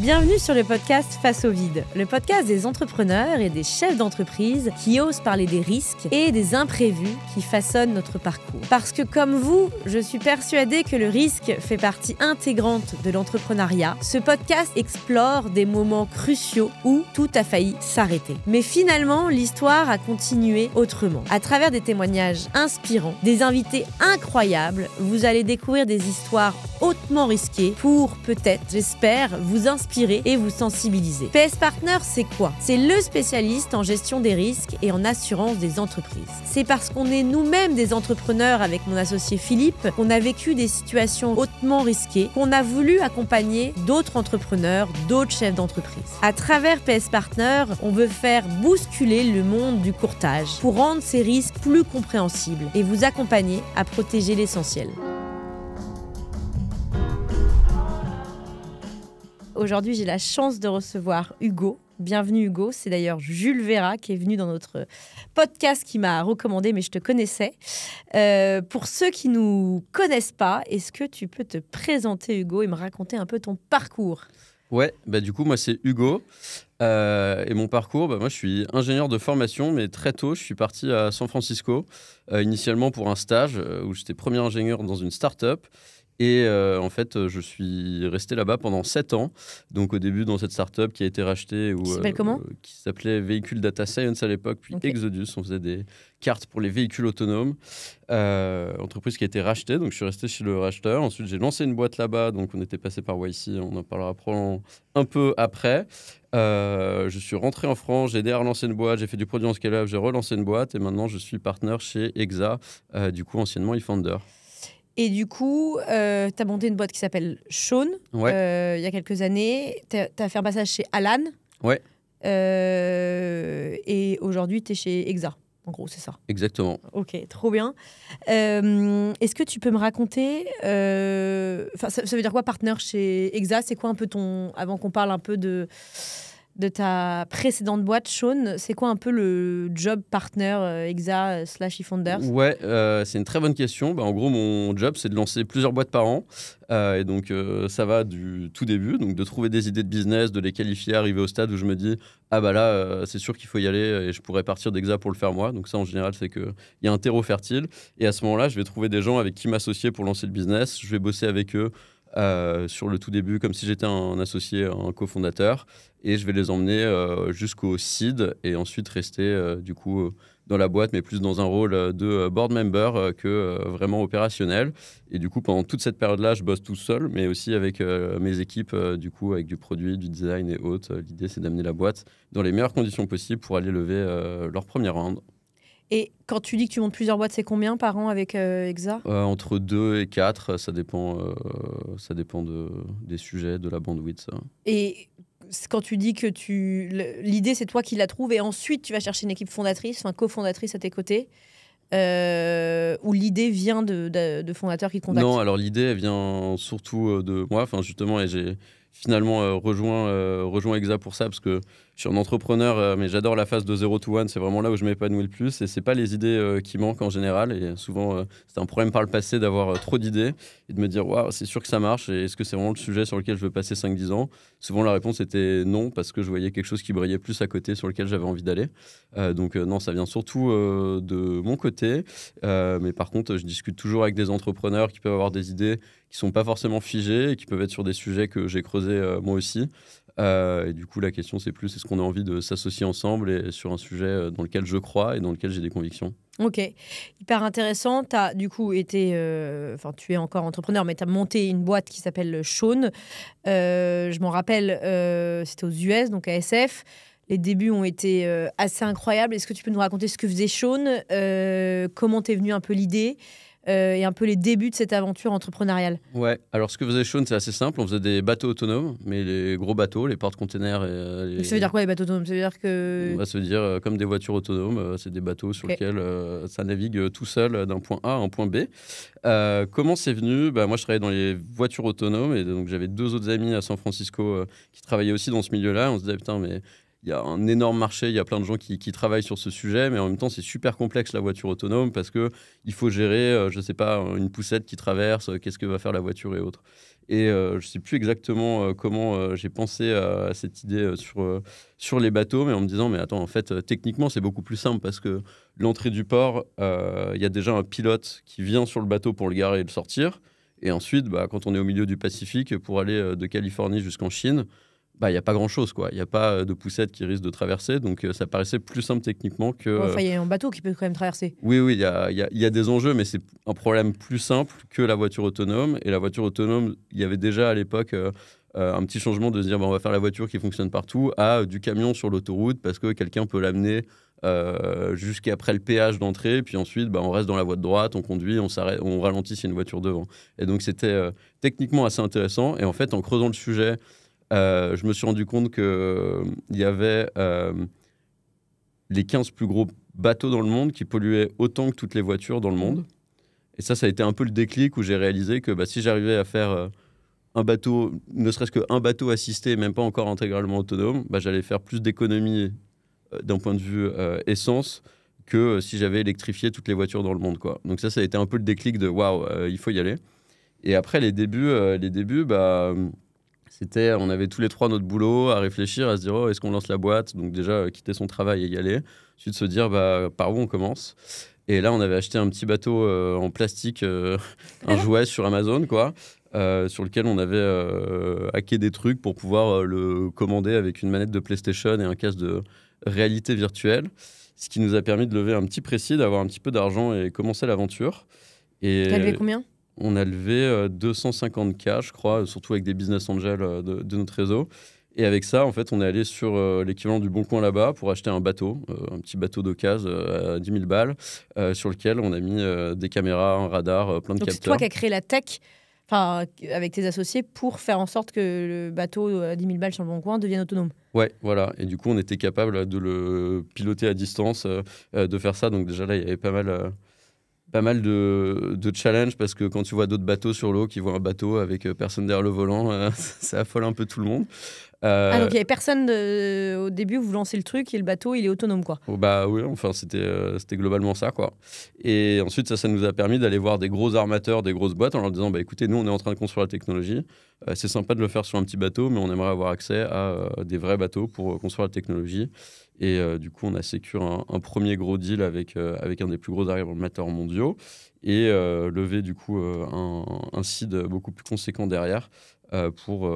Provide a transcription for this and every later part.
Bienvenue sur le podcast Face au vide, le podcast des entrepreneurs et des chefs d'entreprise qui osent parler des risques et des imprévus qui façonnent notre parcours. Parce que comme vous, je suis persuadée que le risque fait partie intégrante de l'entrepreneuriat. Ce podcast explore des moments cruciaux où tout a failli s'arrêter. Mais finalement, l'histoire a continué autrement. À travers des témoignages inspirants, des invités incroyables, vous allez découvrir des histoires hautement risquées pour peut-être, j'espère, vous inspirer et vous sensibiliser. PS Partner, c'est quoi? C'est le spécialiste en gestion des risques et en assurance des entreprises. C'est parce qu'on est nous-mêmes des entrepreneurs avec mon associé Philippe, qu'on a vécu des situations hautement risquées, qu'on a voulu accompagner d'autres entrepreneurs, d'autres chefs d'entreprise. À travers PS Partner, on veut faire bousculer le monde du courtage pour rendre ces risques plus compréhensibles et vous accompagner à protéger l'essentiel. Aujourd'hui, j'ai la chance de recevoir Hugo. Bienvenue Hugo, c'est d'ailleurs Jules Vera qui est venu dans notre podcast qui m'a recommandé, mais je te connaissais. Pour ceux qui ne nous connaissent pas, est-ce que tu peux te présenter Hugo et me raconter un peu ton parcours ? Ouais, du coup, moi c'est Hugo. Et mon parcours, moi je suis ingénieur de formation, mais très tôt, je suis parti à San Francisco, initialement pour un stage où j'étais premier ingénieur dans une start-up. Et en fait, je suis resté là-bas pendant 7 ans. Donc au début, dans cette start-up qui a été rachetée. Qui s'appelle comment ? Qui s'appelait Véhicule Data Science à l'époque, puis okay. Exodus. On faisait des cartes pour les véhicules autonomes. Entreprise qui a été rachetée, donc je suis resté chez le racheteur. Ensuite, j'ai lancé une boîte là-bas. Donc on était passé par YC, on en parlera probablement un peu après. Je suis rentré en France, j'ai aidé à relancer une boîte, j'ai fait du produit en scale-up, j'ai relancé une boîte. Et maintenant, je suis partenaire chez Exa, du coup anciennement eFounder. Et du coup, tu as monté une boîte qui s'appelle Sean, il y a quelques années. Tu as fait un passage chez Alan. Ouais. Et aujourd'hui, tu es chez Exa. En gros, c'est ça. Exactement. Ok, trop bien. Est-ce que tu peux me raconter... ça veut dire quoi, partenaire chez Exa ? C'est quoi un peu ton... Avant qu'on parle un peu de ta précédente boîte, Sean, c'est quoi un peu le job partner Exa / eFounders ? Ouais, c'est une très bonne question. En gros, mon job, c'est de lancer plusieurs boîtes par an. Et donc, ça va du tout début, donc de trouver des idées de business, de les qualifier, arriver au stade où je me dis « Ah là, c'est sûr qu'il faut y aller et je pourrais partir d'Exa pour le faire moi. » Donc ça, en général, c'est qu'il y a un terreau fertile. Et à ce moment-là, je vais trouver des gens avec qui m'associer pour lancer le business. Je vais bosser avec eux sur le tout début, comme si j'étais un associé, un cofondateur. Et je vais les emmener jusqu'au seed et ensuite rester du coup dans la boîte, mais plus dans un rôle de board member que vraiment opérationnel. Et du coup, pendant toute cette période-là, je bosse tout seul, mais aussi avec mes équipes, du coup, avec du produit, du design et autres. L'idée, c'est d'amener la boîte dans les meilleures conditions possibles pour aller lever leur première round. Et quand tu dis que tu montes plusieurs boîtes, c'est combien par an avec Exa ? Entre 2 et 4, ça dépend des sujets, de la bandwidth. Ça. Et quand tu dis que l'idée, c'est toi qui la trouves et ensuite tu vas chercher une équipe fondatrice, enfin cofondatrice à tes côtés, ou l'idée vient de fondateurs qui te contactent ? Non, alors l'idée, elle vient surtout de moi. Enfin, justement, et j'ai finalement rejoint Exa pour ça, parce que je suis un entrepreneur, mais j'adore la phase de 0 to 1. C'est vraiment là où je m'épanouis le plus. Et c'est pas les idées qui manquent en général. Et souvent, c'était un problème par le passé d'avoir trop d'idées et de me dire, waouh, c'est sûr que ça marche. Et est-ce que c'est vraiment le sujet sur lequel je veux passer 5-10 ans ? Souvent, la réponse était non, parce que je voyais quelque chose qui brillait plus à côté, sur lequel j'avais envie d'aller. Donc, non, ça vient surtout de mon côté. Mais par contre, je discute toujours avec des entrepreneurs qui peuvent avoir des idées qui sont pas forcément figées et qui peuvent être sur des sujets que j'ai creusés moi aussi. Et du coup, la question, c'est plus, est-ce qu'on a envie de s'associer ensemble et sur un sujet dans lequel je crois et dans lequel j'ai des convictions. Ok, hyper intéressant. Tu as du coup été, tu es encore entrepreneur, mais tu as monté une boîte qui s'appelle Sean. Je m'en rappelle, c'était aux US, donc à SF. Les débuts ont été assez incroyables. Est-ce que tu peux nous raconter ce que faisait Sean, comment t'es venue un peu l'idée et un peu les débuts de cette aventure entrepreneuriale? Ouais, alors ce que faisait Sean, c'est assez simple. On faisait des bateaux autonomes, mais les gros bateaux, les porte-containers. Ça veut dire quoi les bateaux autonomes? Ça veut dire que... Ça veut dire comme des voitures autonomes. C'est des bateaux sur lesquels ça navigue tout seul d'un point A à un point B. Comment c'est venu? Moi, je travaillais dans les voitures autonomes et donc j'avais 2 autres amis à San Francisco qui travaillaient aussi dans ce milieu-là. On se disait, putain, mais il y a un énorme marché, il y a plein de gens qui travaillent sur ce sujet, mais en même temps, c'est super complexe la voiture autonome parce qu'il faut gérer, je ne sais pas, une poussette qui traverse, qu'est-ce que va faire la voiture et autres. Et je ne sais plus exactement comment j'ai pensé à cette idée sur les bateaux, mais en me disant, mais attends, en fait, techniquement, c'est beaucoup plus simple parce que l'entrée du port, il y a déjà un pilote qui vient sur le bateau pour le garer et le sortir. Et ensuite, quand on est au milieu du Pacifique, pour aller de Californie jusqu'en Chine, il n'y a pas grand-chose, quoi. Il n'y a pas de poussette qui risque de traverser, donc ça paraissait plus simple techniquement que... Enfin, il y a un bateau qui peut quand même traverser. Oui, il y a des enjeux, mais c'est un problème plus simple que la voiture autonome. Et la voiture autonome, il y avait déjà à l'époque un petit changement de se dire on va faire la voiture qui fonctionne partout à du camion sur l'autoroute parce que quelqu'un peut l'amener jusqu'après le péage d'entrée. Puis ensuite, on reste dans la voie de droite, on conduit, on s'arrête, on ralentit s'il y a une voiture devant. Et donc, c'était techniquement assez intéressant. Et en fait, en creusant le sujet, je me suis rendu compte qu'il y avait les 15 plus gros bateaux dans le monde qui polluaient autant que toutes les voitures dans le monde. Et ça a été un peu le déclic où j'ai réalisé que si j'arrivais à faire un bateau, ne serait-ce qu'un bateau assisté, même pas encore intégralement autonome, j'allais faire plus d'économies d'un point de vue essence que si j'avais électrifié toutes les voitures dans le monde, quoi. Donc ça a été un peu le déclic de waouh, il faut y aller. Et après les débuts, c'était, on avait tous les trois notre boulot à réfléchir, à se dire est-ce qu'on lance la boîte, donc déjà quitter son travail et y aller, ensuite se dire par où on commence. Et là on avait acheté un petit bateau en plastique, un jouet sur Amazon, quoi, sur lequel on avait hacké des trucs pour pouvoir le commander avec une manette de PlayStation et un casque de réalité virtuelle, ce qui nous a permis de lever un petit précis, d'avoir un petit peu d'argent et commencer l'aventure. Et t'as levé combien ? On a levé 250K, je crois, surtout avec des business angels de notre réseau. Et avec ça, en fait, on est allé sur l'équivalent du Bon Coin là-bas pour acheter un bateau, un petit bateau d'occasion à 10 000 balles, sur lequel on a mis des caméras, un radar, plein de capteurs. Donc c'est toi qui as créé la tech, avec tes associés, pour faire en sorte que le bateau à 10 000 balles sur le Bon Coin devienne autonome. Ouais, voilà. Et du coup, on était capable de le piloter à distance, de faire ça. Donc déjà là, il y avait pas mal de challenges parce que quand tu vois d'autres bateaux sur l'eau qui voient un bateau avec personne derrière le volant, ça affole un peu tout le monde. Donc il n'y avait personne au début, vous lancez le truc et le bateau il est autonome, quoi. Oui, enfin c'était globalement ça, quoi. Et ensuite ça nous a permis d'aller voir des gros armateurs, des grosses boîtes en leur disant écoutez, nous on est en train de construire la technologie, c'est sympa de le faire sur un petit bateau, mais on aimerait avoir accès à des vrais bateaux pour construire la technologie. Et du coup, on a sécuré un premier gros deal avec un des plus gros armateurs mondiaux et levé du coup un seed beaucoup plus conséquent derrière pour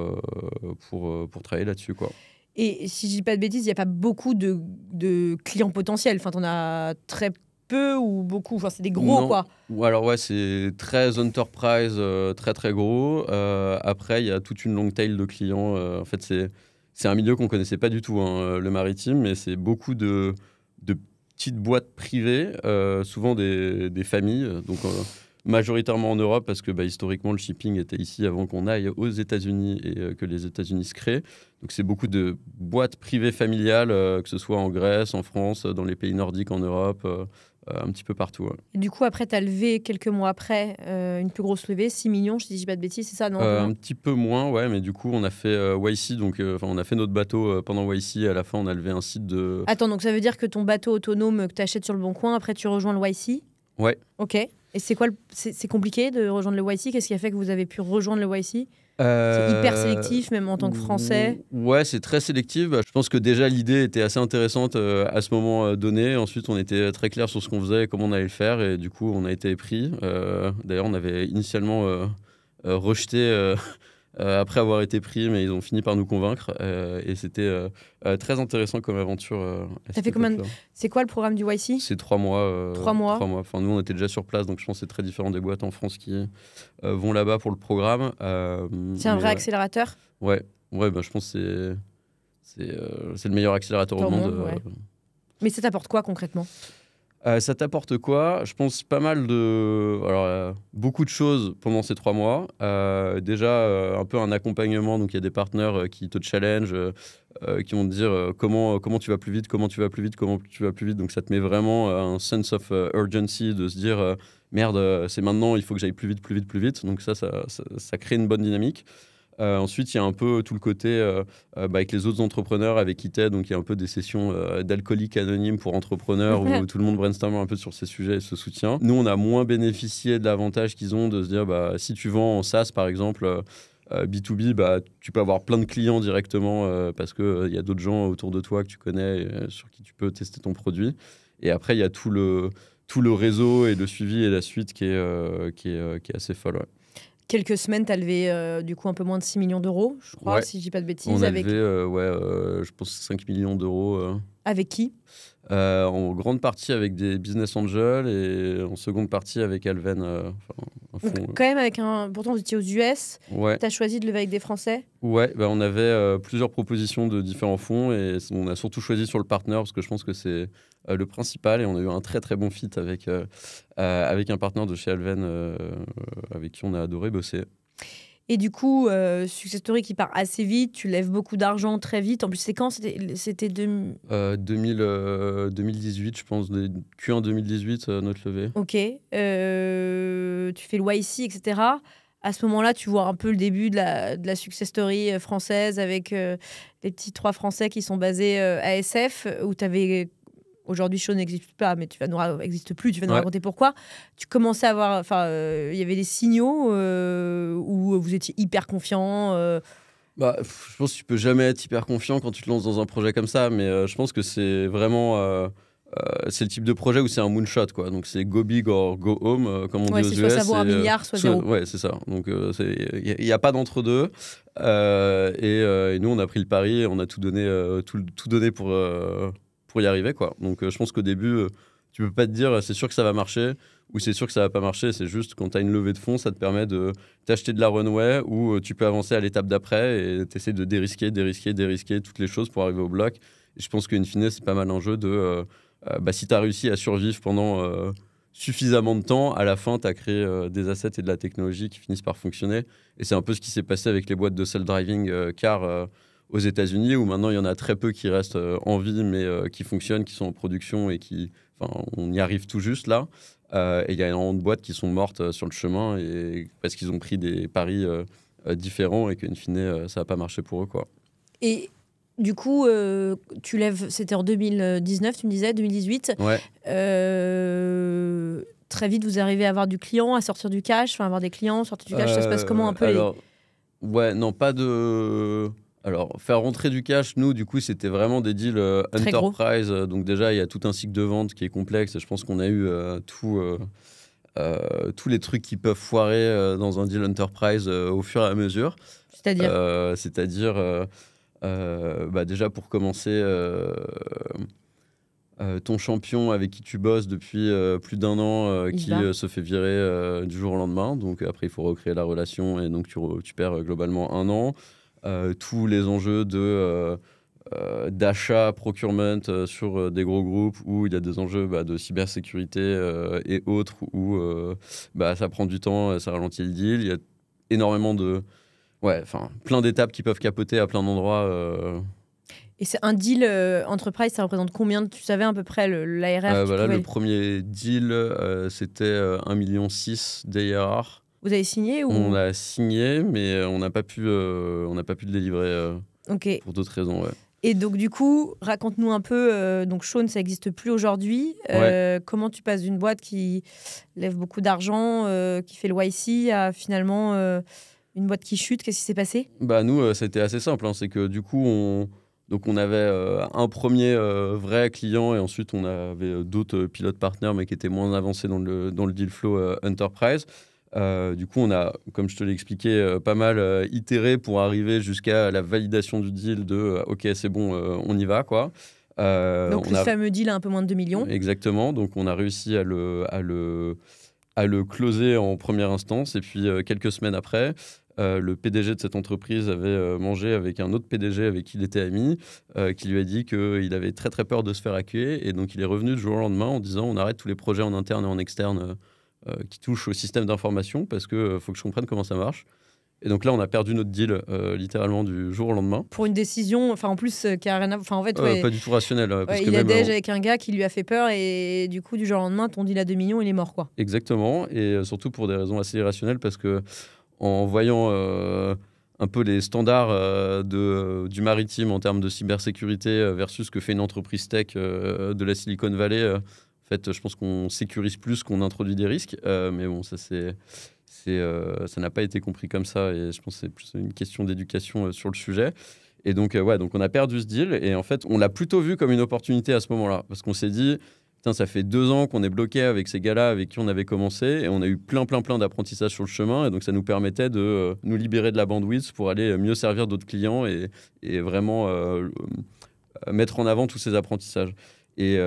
travailler là-dessus, quoi. Et si je dis pas de bêtises, il n'y a pas beaucoup de clients potentiels. Enfin, t'en as très peu ou beaucoup. Enfin, c'est des gros, non. Quoi. Ou alors, ouais, c'est très enterprise, très, très gros. Après, il y a toute une longue tail de clients. En fait, c'est un milieu qu'on ne connaissait pas du tout, le maritime, mais c'est beaucoup de petites boîtes privées, souvent des familles, donc majoritairement en Europe, parce que historiquement, le shipping était ici avant qu'on aille aux États-Unis et que les États-Unis se créent. Donc, c'est beaucoup de boîtes privées familiales, que ce soit en Grèce, en France, dans les pays nordiques, en Europe, un petit peu partout. Ouais. Et du coup, après, tu as levé quelques mois après une plus grosse levée, 6 millions, je ne dis pas de bêtises, c'est ça, non un petit peu moins, ouais, mais du coup, on a fait YC, donc on a fait notre bateau pendant YC, et à la fin, on a levé un site de... Attends, donc ça veut dire que ton bateau autonome que tu achètes sur le Bon Coin, après tu rejoins le YC ? Ouais. Ok. Et c'est quoi c'est compliqué de rejoindre le YC ? Qu'est-ce qui a fait que vous avez pu rejoindre le YC ? C'est hyper sélectif, même en tant que Français. Ouais, c'est très sélectif. Je pense que déjà, l'idée était assez intéressante à ce moment donné. Ensuite, on était très clair sur ce qu'on faisait et comment on allait le faire. Et du coup, on a été pris. D'ailleurs, on avait initialement rejeté après avoir été pris, mais ils ont fini par nous convaincre. Et c'était très intéressant comme aventure. Ça fait combien C'est quoi le programme du YC ? C'est 3 mois. 3 mois. 3 mois. Enfin, nous, on était déjà sur place, donc je pense que c'est très différent des boîtes en France qui vont là-bas pour le programme. C'est un vrai accélérateur ? Ouais, je pense que c'est le meilleur accélérateur au monde. Ouais. Mais ça t'apporte quoi concrètement ? Ça t'apporte quoi ? Je pense pas mal de... Alors, beaucoup de choses pendant ces 3 mois. Déjà, un peu un accompagnement. Donc, il y a des partenaires qui te challenge, qui vont te dire comment tu vas plus vite, comment tu vas plus vite, comment tu vas plus vite. Donc, ça te met vraiment un sense of urgency de se dire merde, c'est maintenant, il faut que j'aille plus vite, plus vite, plus vite. Donc, ça crée une bonne dynamique. Ensuite, il y a un peu tout le côté avec les autres entrepreneurs avec qui t'es. Donc, il y a un peu des sessions d'alcooliques anonymes pour entrepreneurs où tout le monde brainstorm un peu sur ces sujets et se soutient. Nous, on a moins bénéficié de l'avantage qu'ils ont de se dire si tu vends en SaaS, par exemple, B2B, bah, tu peux avoir plein de clients directement parce qu'il y a d'autres gens autour de toi que tu connais sur qui tu peux tester ton produit. Et après, il y a tout le réseau et le suivi et la suite qui est assez folle. Ouais. Quelques semaines, tu as levé du coup un peu moins de 6 millions d'euros, je crois, Ouais. si je dis pas de bêtises. On a levé, je pense, 5 millions d'euros. Avec qui? En grande partie avec des business angels et en seconde partie avec Alven. Un fonds, Donc, quand même, avec pourtant, vous étiez aux US, ouais. tu as choisi de lever avec des Français? Ouais, bah, on avait plusieurs propositions de différents fonds et on a surtout choisi sur le partenaire parce que je pense que c'est le principal et on a eu un très très bon fit avec un partenaire de chez Alven avec qui on a adoré bosser. Et du coup, Success Story qui part assez vite, tu lèves beaucoup d'argent très vite. En plus, c'est quand? C'était 2018, je pense, Q1 2018, notre levée. Ok. Tu fais le YC, etc. À ce moment-là, tu vois un peu le début de la Success Story française avec les petits 3 Français qui sont basés à SF, où tu avais... Aujourd'hui, Sean n'existe pas, mais tu vas nous raconter pourquoi. Tu commençais à avoir... il y avait des signaux où vous étiez hyper confiant. Bah, je pense que tu peux jamais être hyper confiant quand tu te lances dans un projet comme ça, mais je pense que c'est vraiment... c'est le type de projet où c'est un moonshot, quoi. Donc c'est go big or go home, comme on dit aux US. Soit ça vaut 1 milliard, soit 0. Ouais, c'est ça. Donc il n'y a pas d'entre-deux. Et nous, on a pris le pari et on a tout donné pour y arriver, quoi. Donc je pense qu'au début, tu peux pas te dire c'est sûr que ça va marcher ou c'est sûr que ça va pas marcher. C'est juste quand tu as une levée de fonds, ça te permet de t'acheter de la runway ou tu peux avancer à l'étape d'après et t'essaies de dérisquer toutes les choses pour arriver au bloc. Et je pense qu'in fine, c'est pas mal un jeu de... si tu as réussi à survivre pendant suffisamment de temps, à la fin, tu as créé des assets et de la technologie qui finissent par fonctionner. Et c'est un peu ce qui s'est passé avec les boîtes de self-driving car aux États-Unis, où maintenant il y en a très peu qui restent en vie, mais qui fonctionnent, qui sont en production et on y arrive tout juste là. Et il y a énormément de boîtes qui sont mortes sur le chemin parce qu'ils ont pris des paris différents et qu'in fine, ça n'a pas marché pour eux, quoi. Et du coup, tu lèves, c'était en 2019, tu me disais, 2018. Ouais. Très vite, vous arrivez à avoir du client, à sortir du cash, avoir des clients, sortir du cash, ça se passe comment un peu? Ouais, non, pas de... Alors, faire rentrer du cash, nous, du coup, c'était vraiment des deals enterprise. Donc déjà, il y a tout un cycle de vente qui est complexe. Et je pense qu'on a eu tous les trucs qui peuvent foirer dans un deal enterprise au fur et à mesure. C'est-à-dire déjà, pour commencer, ton champion avec qui tu bosses depuis plus d'1 an qui se fait virer du jour au lendemain. Donc après, il faut recréer la relation et donc tu perds globalement 1 an. Tous les enjeux d'achat, procurement sur des gros groupes où il y a des enjeux de cybersécurité et autres où ça prend du temps, ça ralentit le deal. Il y a énormément plein d'étapes qui peuvent capoter à plein d'endroits. Et c'est un deal enterprise, ça représente combien? Tu savais à peu près l'ARR? Le premier deal, c'était 1,6 million d'ARR. Vous avez signé ou... On a signé, mais on n'a pas pu le délivrer pour d'autres raisons. Ouais. Et donc, du coup, raconte-nous un peu. Donc, Sean, ça n'existe plus aujourd'hui. Comment tu passes d'une boîte qui lève beaucoup d'argent, qui fait le YC, à finalement une boîte qui chute? Qu'est-ce qui s'est passé? Nous, c'était assez simple. C'est que du coup, on avait un premier vrai client et ensuite, on avait d'autres pilotes partenaires, mais qui étaient moins avancés dans le deal flow enterprise. Du coup, on a, comme je te l'ai expliqué, pas mal itéré pour arriver jusqu'à la validation du deal de OK, c'est bon, on y va, quoi. Donc, le fameux deal à un peu moins de 2 millions. Exactement. Donc, on a réussi à le closer en première instance. Et puis, quelques semaines après, le PDG de cette entreprise avait mangé avec un autre PDG avec qui il était ami, qui lui a dit qu'il avait très, très peur de se faire hacker. Et donc, il est revenu du jour au lendemain en disant on arrête tous les projets en interne et en externe qui touchent au système d'information parce qu'il faut que je comprenne comment ça marche. Et donc là, on a perdu notre deal littéralement du jour au lendemain. Pour une décision, en plus, qui a rien à... en fait, pas du tout rationnel. Parce il a déj avec un gars qui lui a fait peur et du coup, du jour au lendemain, ton deal à 2 millions, il est mort, quoi. Exactement. Et surtout pour des raisons assez irrationnelles parce que en voyant un peu les standards du maritime en termes de cybersécurité versus ce que fait une entreprise tech de la Silicon Valley... fait, je pense qu'on sécurise plus qu'on introduit des risques. Mais bon, ça n'a pas été compris comme ça. Et je pense que c'est plus une question d'éducation sur le sujet. Et donc, donc on a perdu ce deal. Et en fait, on l'a plutôt vu comme une opportunité à ce moment-là. Parce qu'on s'est dit, putain, ça fait 2 ans qu'on est bloqué avec ces gars-là avec qui on avait commencé. Et on a eu plein d'apprentissages sur le chemin. Et donc, ça nous permettait de nous libérer de la bandwidth pour aller mieux servir d'autres clients et vraiment mettre en avant tous ces apprentissages. Et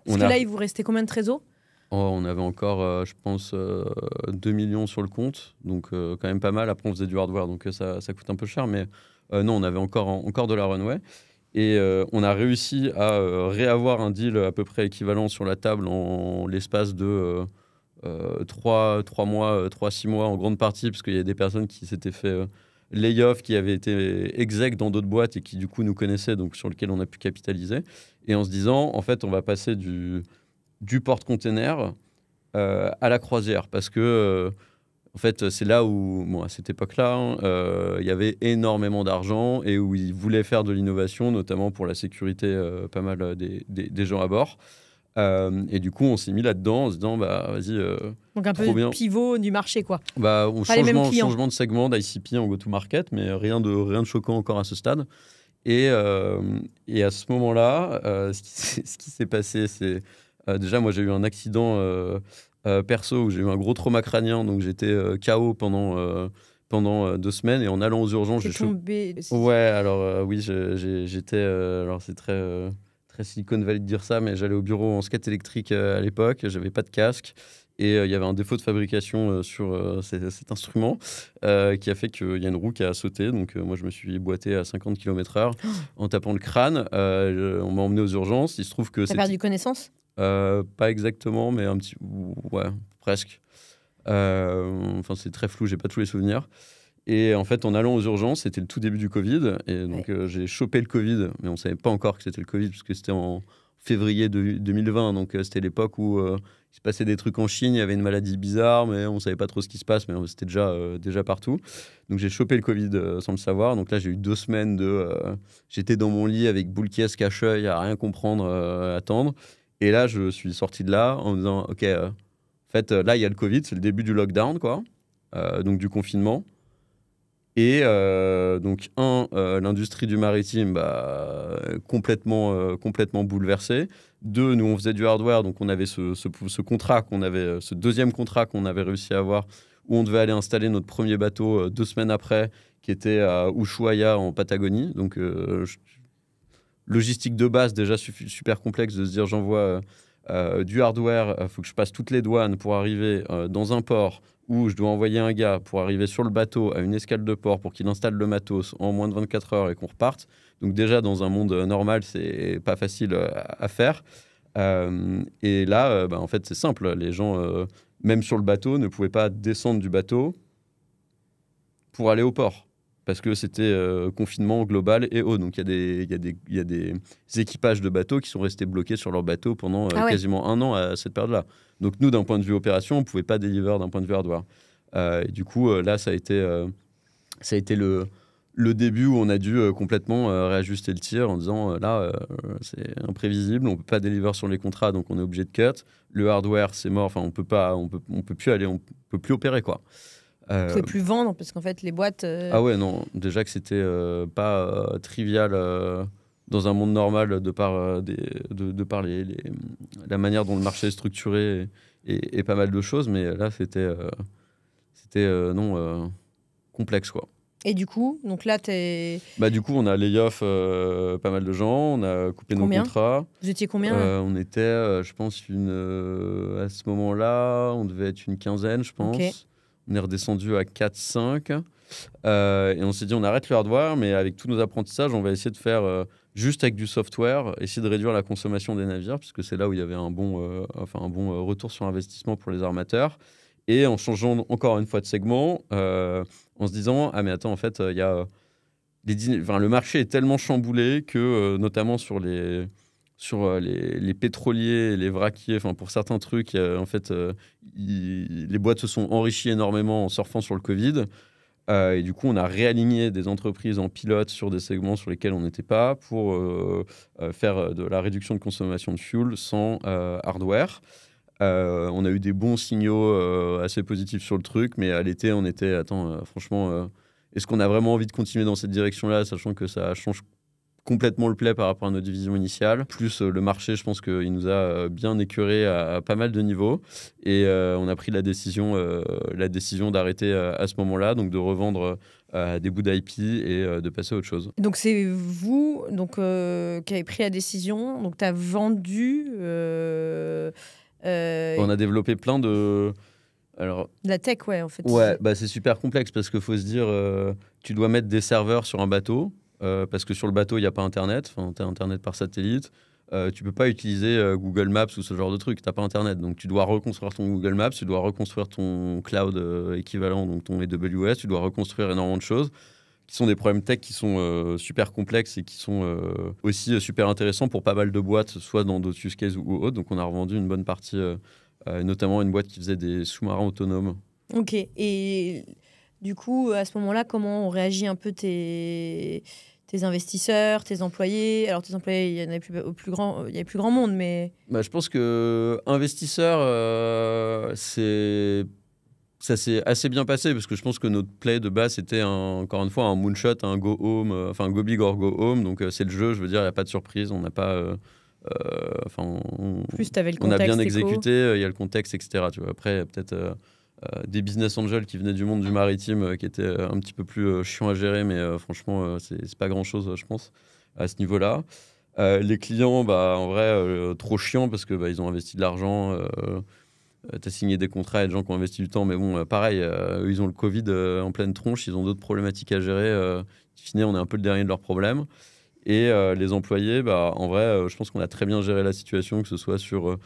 Parce que là, il vous restait combien de trésors? On avait encore, je pense, 2 millions sur le compte. Donc, quand même pas mal. Après, on faisait du hardware. Donc, ça coûte un peu cher. Mais non, on avait encore de la runway. Et on a réussi à réavoir un deal à peu près équivalent sur la table en l'espace de 3 mois, 3-6 mois en grande partie, parce qu'il y a des personnes qui s'étaient fait lay-off, qui avaient été exec dans d'autres boîtes et qui du coup nous connaissaient, donc sur lesquels on a pu capitaliser. Et en se disant, en fait, on va passer du porte-container à la croisière, parce que en fait, c'est là où, à cette époque-là, il y avait énormément d'argent et où ils voulaient faire de l'innovation, notamment pour la sécurité pas mal des gens à bord. Et du coup, on s'est mis là-dedans en se disant, vas-y. Donc un peu bien. Pivot du marché, quoi. Changement de segment d'ICP en go-to-market, mais rien de choquant encore à ce stade. Et à ce moment-là, ce qui s'est passé, c'est déjà, moi, j'ai eu un accident perso où j'ai eu un gros trauma crânien, donc j'étais KO pendant 2 semaines, et en allant aux urgences, j'ai tombé. Ouais, alors oui, j'étais. Alors c'est très Silicon Valley de dire ça, mais j'allais au bureau en skate électrique à l'époque, j'avais pas de casque. Et il y avait un défaut de fabrication sur cet instrument qui a fait qu'il y a une roue qui a sauté. Donc moi, je me suis boité à 50 km/h en tapant le crâne. On m'a emmené aux urgences. Il se trouve que T'as perdu connaissance? Pas exactement, mais un petit... Ouais, presque. Enfin, c'est très flou, j'ai pas tous les souvenirs. Et en fait, en allant aux urgences, c'était le tout début du Covid. Et donc, j'ai chopé le Covid, mais on savait pas encore que c'était le Covid, puisque c'était en février 2020. Donc, c'était l'époque où il se passait des trucs en Chine, il y avait une maladie bizarre, mais on savait pas trop ce qui se passe, mais c'était déjà partout. Donc, j'ai chopé le Covid sans le savoir. Donc là, j'ai eu 2 semaines j'étais dans mon lit avec boule qui cache-œil, à rien comprendre, attendre. Et là, je suis sorti de là en me disant, OK, en fait, là, il y a le Covid, c'est le début du lockdown, quoi. Donc, du confinement. Et donc, l'industrie du maritime, complètement bouleversée. 2, nous, on faisait du hardware, donc on avait ce contrat ce deuxième contrat qu'on avait réussi à avoir, où on devait aller installer notre premier bateau 2 semaines après, qui était à Ushuaia, en Patagonie. Donc, logistique de base, déjà super complexe de se dire, j'envoie du hardware, il faut que je passe toutes les douanes pour arriver dans un port, où je dois envoyer un gars pour arriver sur le bateau à une escale de port pour qu'il installe le matos en moins de 24 heures et qu'on reparte. Donc déjà, dans un monde normal, c'est pas facile à faire. Et là, en fait, c'est simple. Les gens, même sur le bateau, ne pouvaient pas descendre du bateau pour aller au port, parce que c'était confinement global et haut. Donc, il y a des équipages de bateaux qui sont restés bloqués sur leur bateau pendant quasiment 1 an à cette période-là. Donc, nous, d'un point de vue opération, on ne pouvait pas deliver d'un point de vue hardware. Et du coup, là, ça a été le début où on a dû complètement réajuster le tir en disant, là, c'est imprévisible, on ne peut pas deliver sur les contrats, donc on est obligé de cut. Le hardware, c'est mort, enfin, on peut plus opérer, quoi. Vous ne pouvez plus vendre parce qu'en fait, les boîtes... Ah ouais, non. Déjà que c'était pas trivial dans un monde normal de par la manière dont le marché est structuré et pas mal de choses. Mais là, c'était complexe, quoi. Et du coup, donc là, du coup, on a lay-off pas mal de gens. On a coupé nos contrats. Vous étiez combien On était, je pense, à ce moment-là, on devait être une quinzaine, je pense. Okay. On est redescendu à 4-5 et on s'est dit on arrête le hardware, mais avec tous nos apprentissages, on va essayer de faire juste avec du software, essayer de réduire la consommation des navires, puisque c'est là où il y avait un bon retour sur investissement pour les armateurs. Et en changeant encore une fois de segment, en se disant mais attends, en fait, il y a le marché est tellement chamboulé que notamment sur les pétroliers, les vraquiers, pour certains trucs, en fait, les boîtes se sont enrichies énormément en surfant sur le Covid. Et du coup, on a réaligné des entreprises en pilote sur des segments sur lesquels on n'était pas pour faire de la réduction de consommation de fuel sans hardware. On a eu des bons signaux assez positifs sur le truc, mais à l'été, on était, franchement, est-ce qu'on a vraiment envie de continuer dans cette direction-là, sachant que ça change complètement le play par rapport à notre division initiale. Plus le marché, je pense qu'il nous a bien écœuré à pas mal de niveaux. Et on a pris la décision d'arrêter à ce moment-là, donc de revendre des bouts d'IP et de passer à autre chose. Donc c'est vous qui avez pris la décision, donc tu as vendu... On a développé plein de... Alors, la tech, ouais, en fait. Ouais, bah c'est super complexe parce qu'il faut se dire, tu dois mettre des serveurs sur un bateau, parce que sur le bateau, il n'y a pas Internet, tu as Internet par satellite. Tu peux pas utiliser Google Maps ou ce genre de truc, tu n'as pas Internet. Donc tu dois reconstruire ton Google Maps, tu dois reconstruire ton cloud équivalent, donc ton AWS, tu dois reconstruire énormément de choses qui sont des problèmes tech qui sont super complexes et qui sont aussi super intéressants pour pas mal de boîtes, soit dans d'autres use cases ou autres. Donc on a revendu une bonne partie, notamment une boîte qui faisait des sous-marins autonomes. Ok, et du coup, à ce moment-là, comment ont réagi un peu tes investisseurs, tes employés? Alors, tes employés, il y en avait plus grand, il y avait plus grand monde, mais... Bah, je pense que investisseurs, ça s'est assez bien passé parce que je pense que notre play de base c'était encore une fois un moonshot, un go home, enfin go big or go home. Donc c'est le jeu, je veux dire, il n'y a pas de surprise, on n'a pas... Plus t'avais le on a contexte bien exécuté, il y a le contexte, etc. Tu vois. Après, peut-être des business angels qui venaient du monde du maritime qui étaient un petit peu plus chiants à gérer, mais franchement, c'est pas grand-chose, je pense, à ce niveau-là. Les clients, bah, en vrai, trop chiants parce que bah, ils ont investi de l'argent. Tu as signé des contrats avec des gens qui ont investi du temps, mais bon, pareil, eux, ils ont le Covid en pleine tronche, ils ont d'autres problématiques à gérer. In fine, on est un peu le dernier de leurs problèmes. Et les employés, bah, en vrai, je pense qu'on a très bien géré la situation, que ce soit sur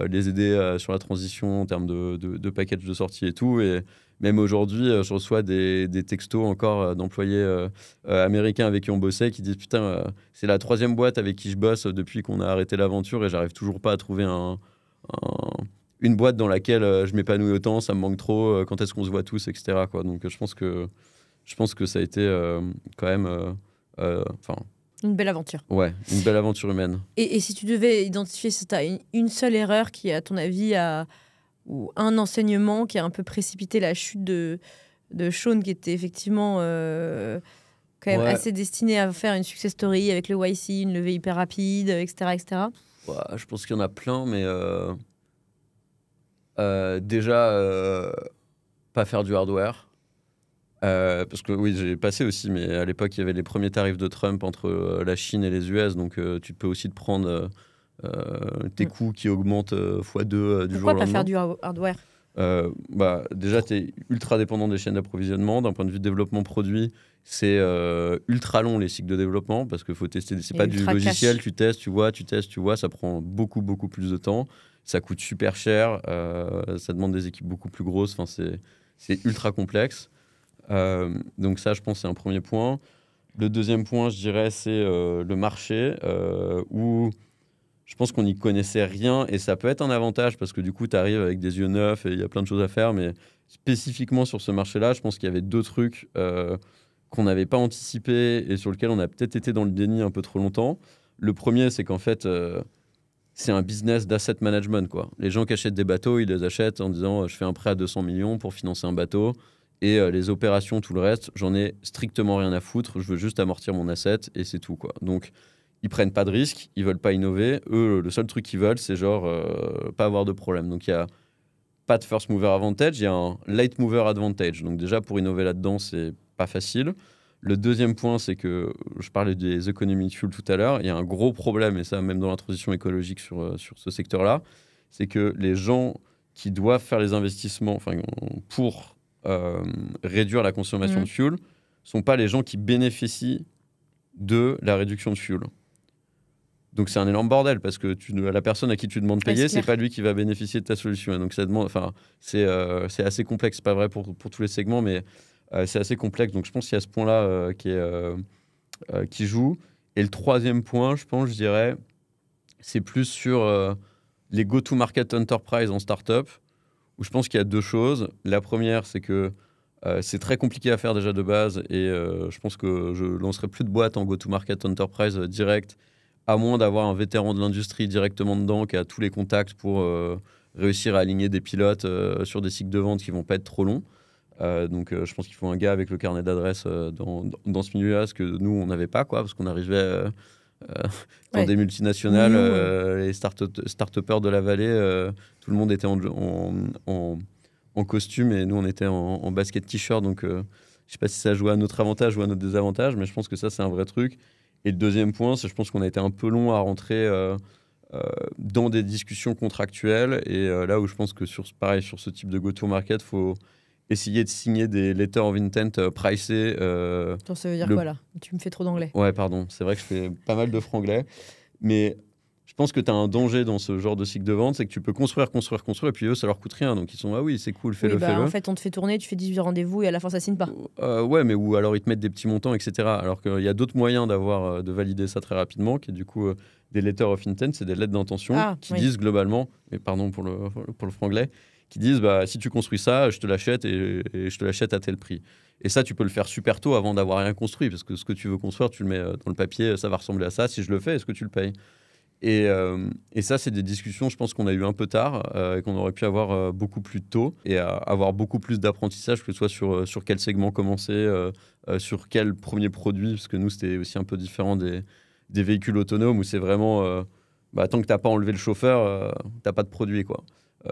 les aider sur la transition en termes de package de sortie et tout. Et même aujourd'hui, je reçois des textos encore d'employés américains avec qui on bossait qui disent « Putain, c'est la 3e boîte avec qui je bosse depuis qu'on a arrêté l'aventure et j'arrive toujours pas à trouver une boîte dans laquelle je m'épanouis autant, ça me manque trop, quand est-ce qu'on se voit tous, etc. » quoi. Donc je pense que ça a été quand même... une belle aventure. Ouais, une belle aventure humaine. Et si tu devais identifier si tu as une seule erreur qui, à ton avis, ou un enseignement qui a un peu précipité la chute de Sean, qui était effectivement quand même assez destiné à faire une success story avec le YC, une levée hyper rapide, etc. etc. Ouais, je pense qu'il y en a plein, mais déjà, pas faire du hardware. Parce que oui, j'ai passé aussi, mais à l'époque, il y avait les premiers tarifs de Trump entre la Chine et les US, donc tu peux aussi te prendre tes coûts qui augmentent x2 du jour au lendemain. Pourquoi pas faire du hardware? Bah, déjà, tu es ultra dépendant des chaînes d'approvisionnement. D'un point de vue de développement produit, c'est ultra long les cycles de développement parce qu'il faut tester. C'est pas du logiciel, cash. Tu testes, tu vois, ça prend beaucoup, beaucoup plus de temps. Ça coûte super cher, ça demande des équipes beaucoup plus grosses. Enfin, c'est ultra complexe. Donc ça, je pense, c'est un premier point. Le deuxième point, je dirais, c'est le marché où je pense qu'on n'y connaissait rien et ça peut être un avantage parce que du coup, tu arrives avec des yeux neufs et il y a plein de choses à faire. Mais spécifiquement sur ce marché-là, je pense qu'il y avait 2 trucs qu'on n'avait pas anticipés et sur lesquels on a peut-être été dans le déni un peu trop longtemps. Le premier, c'est qu'en fait, c'est un business d'asset management, quoi. Les gens qui achètent des bateaux, ils les achètent en disant je fais un prêt à 200 millions pour financer un bateau. Et les opérations, tout le reste, j'en ai strictement rien à foutre. Je veux juste amortir mon asset et c'est tout, quoi. Donc, ils prennent pas de risques, ils veulent pas innover. Eux, le seul truc qu'ils veulent, c'est genre pas avoir de problème. Donc, il y a pas de first mover advantage, il y a un late mover advantage. Donc, déjà, pour innover là-dedans, c'est pas facile. Le deuxième point, c'est que je parlais des économies de fuel tout à l'heure. Il y a un gros problème, et ça, même dans la transition écologique sur ce secteur-là, c'est que les gens qui doivent faire les investissements pour réduire la consommation de fuel sont pas les gens qui bénéficient de la réduction de fuel. Donc c'est un énorme bordel parce que la personne à qui tu demandes de payer, c'est pas lui qui va bénéficier de ta solution. Et donc ça demande, c'est assez complexe. C'est pas vrai pour tous les segments, mais c'est assez complexe. Donc je pense qu'il y a ce point-là qui joue. Et le troisième point, je dirais, c'est plus sur les go-to-market enterprise en startup, où je pense qu'il y a 2 choses. La première, c'est que C'est très compliqué à faire déjà de base et je pense que je lancerai plus de boîte en go-to-market enterprise direct, à moins d'avoir un vétéran de l'industrie directement dedans qui a tous les contacts pour réussir à aligner des pilotes sur des cycles de vente qui vont pas être trop longs. Donc je pense qu'il faut un gars avec le carnet d'adresses dans ce milieu-là, ce que nous, on n'avait pas, quoi, parce qu'on arrivait dans des multinationales, les start-upers de la vallée, tout le monde était en costume et nous, on était en basket t-shirt. Donc je sais pas si ça joue à notre avantage ou à notre désavantage, mais je pense que ça, c'est un vrai truc. Et le deuxième point, c'est je pense qu'on a été un peu long à rentrer dans des discussions contractuelles. Et là où je pense que pareil, sur ce type de go-to-market, il faut essayer de signer des letters of intent pricés. Attends, ça veut dire quoi là? Tu me fais trop d'anglais. Ouais, pardon. C'est vrai que je fais pas mal de franglais. Mais je pense que tu as un danger dans ce genre de cycle de vente, c'est que tu peux construire, et puis eux, ça leur coûte rien. Donc ils sont, ah oui, c'est cool, fais-le, fais-le. En fait, on te fait tourner, tu fais 18 rendez-vous et à la fin, ça signe pas. Ouais, mais ou alors ils te mettent des petits montants, etc. Alors qu'il y a d'autres moyens de valider ça très rapidement, qui est du coup des letters of intent, c'est des lettres d'intention qui disent globalement, et pardon pour le franglais, qui disent si tu construis ça, je te l'achète et je te l'achète à tel prix. Et ça, tu peux le faire super tôt avant d'avoir rien construit, parce que ce que tu veux construire, tu le mets dans le papier, ça va ressembler à ça. Si je le fais, est-ce que tu le payes? Et ça, c'est des discussions, je pense qu'on a eu un peu tard et qu'on aurait pu avoir beaucoup plus tôt et avoir beaucoup plus d'apprentissage, que ce soit sur quel segment commencer, sur quel premier produit, parce que nous, c'était aussi un peu différent des véhicules autonomes où c'est vraiment, tant que tu n'as pas enlevé le chauffeur, tu n'as pas de produit, quoi.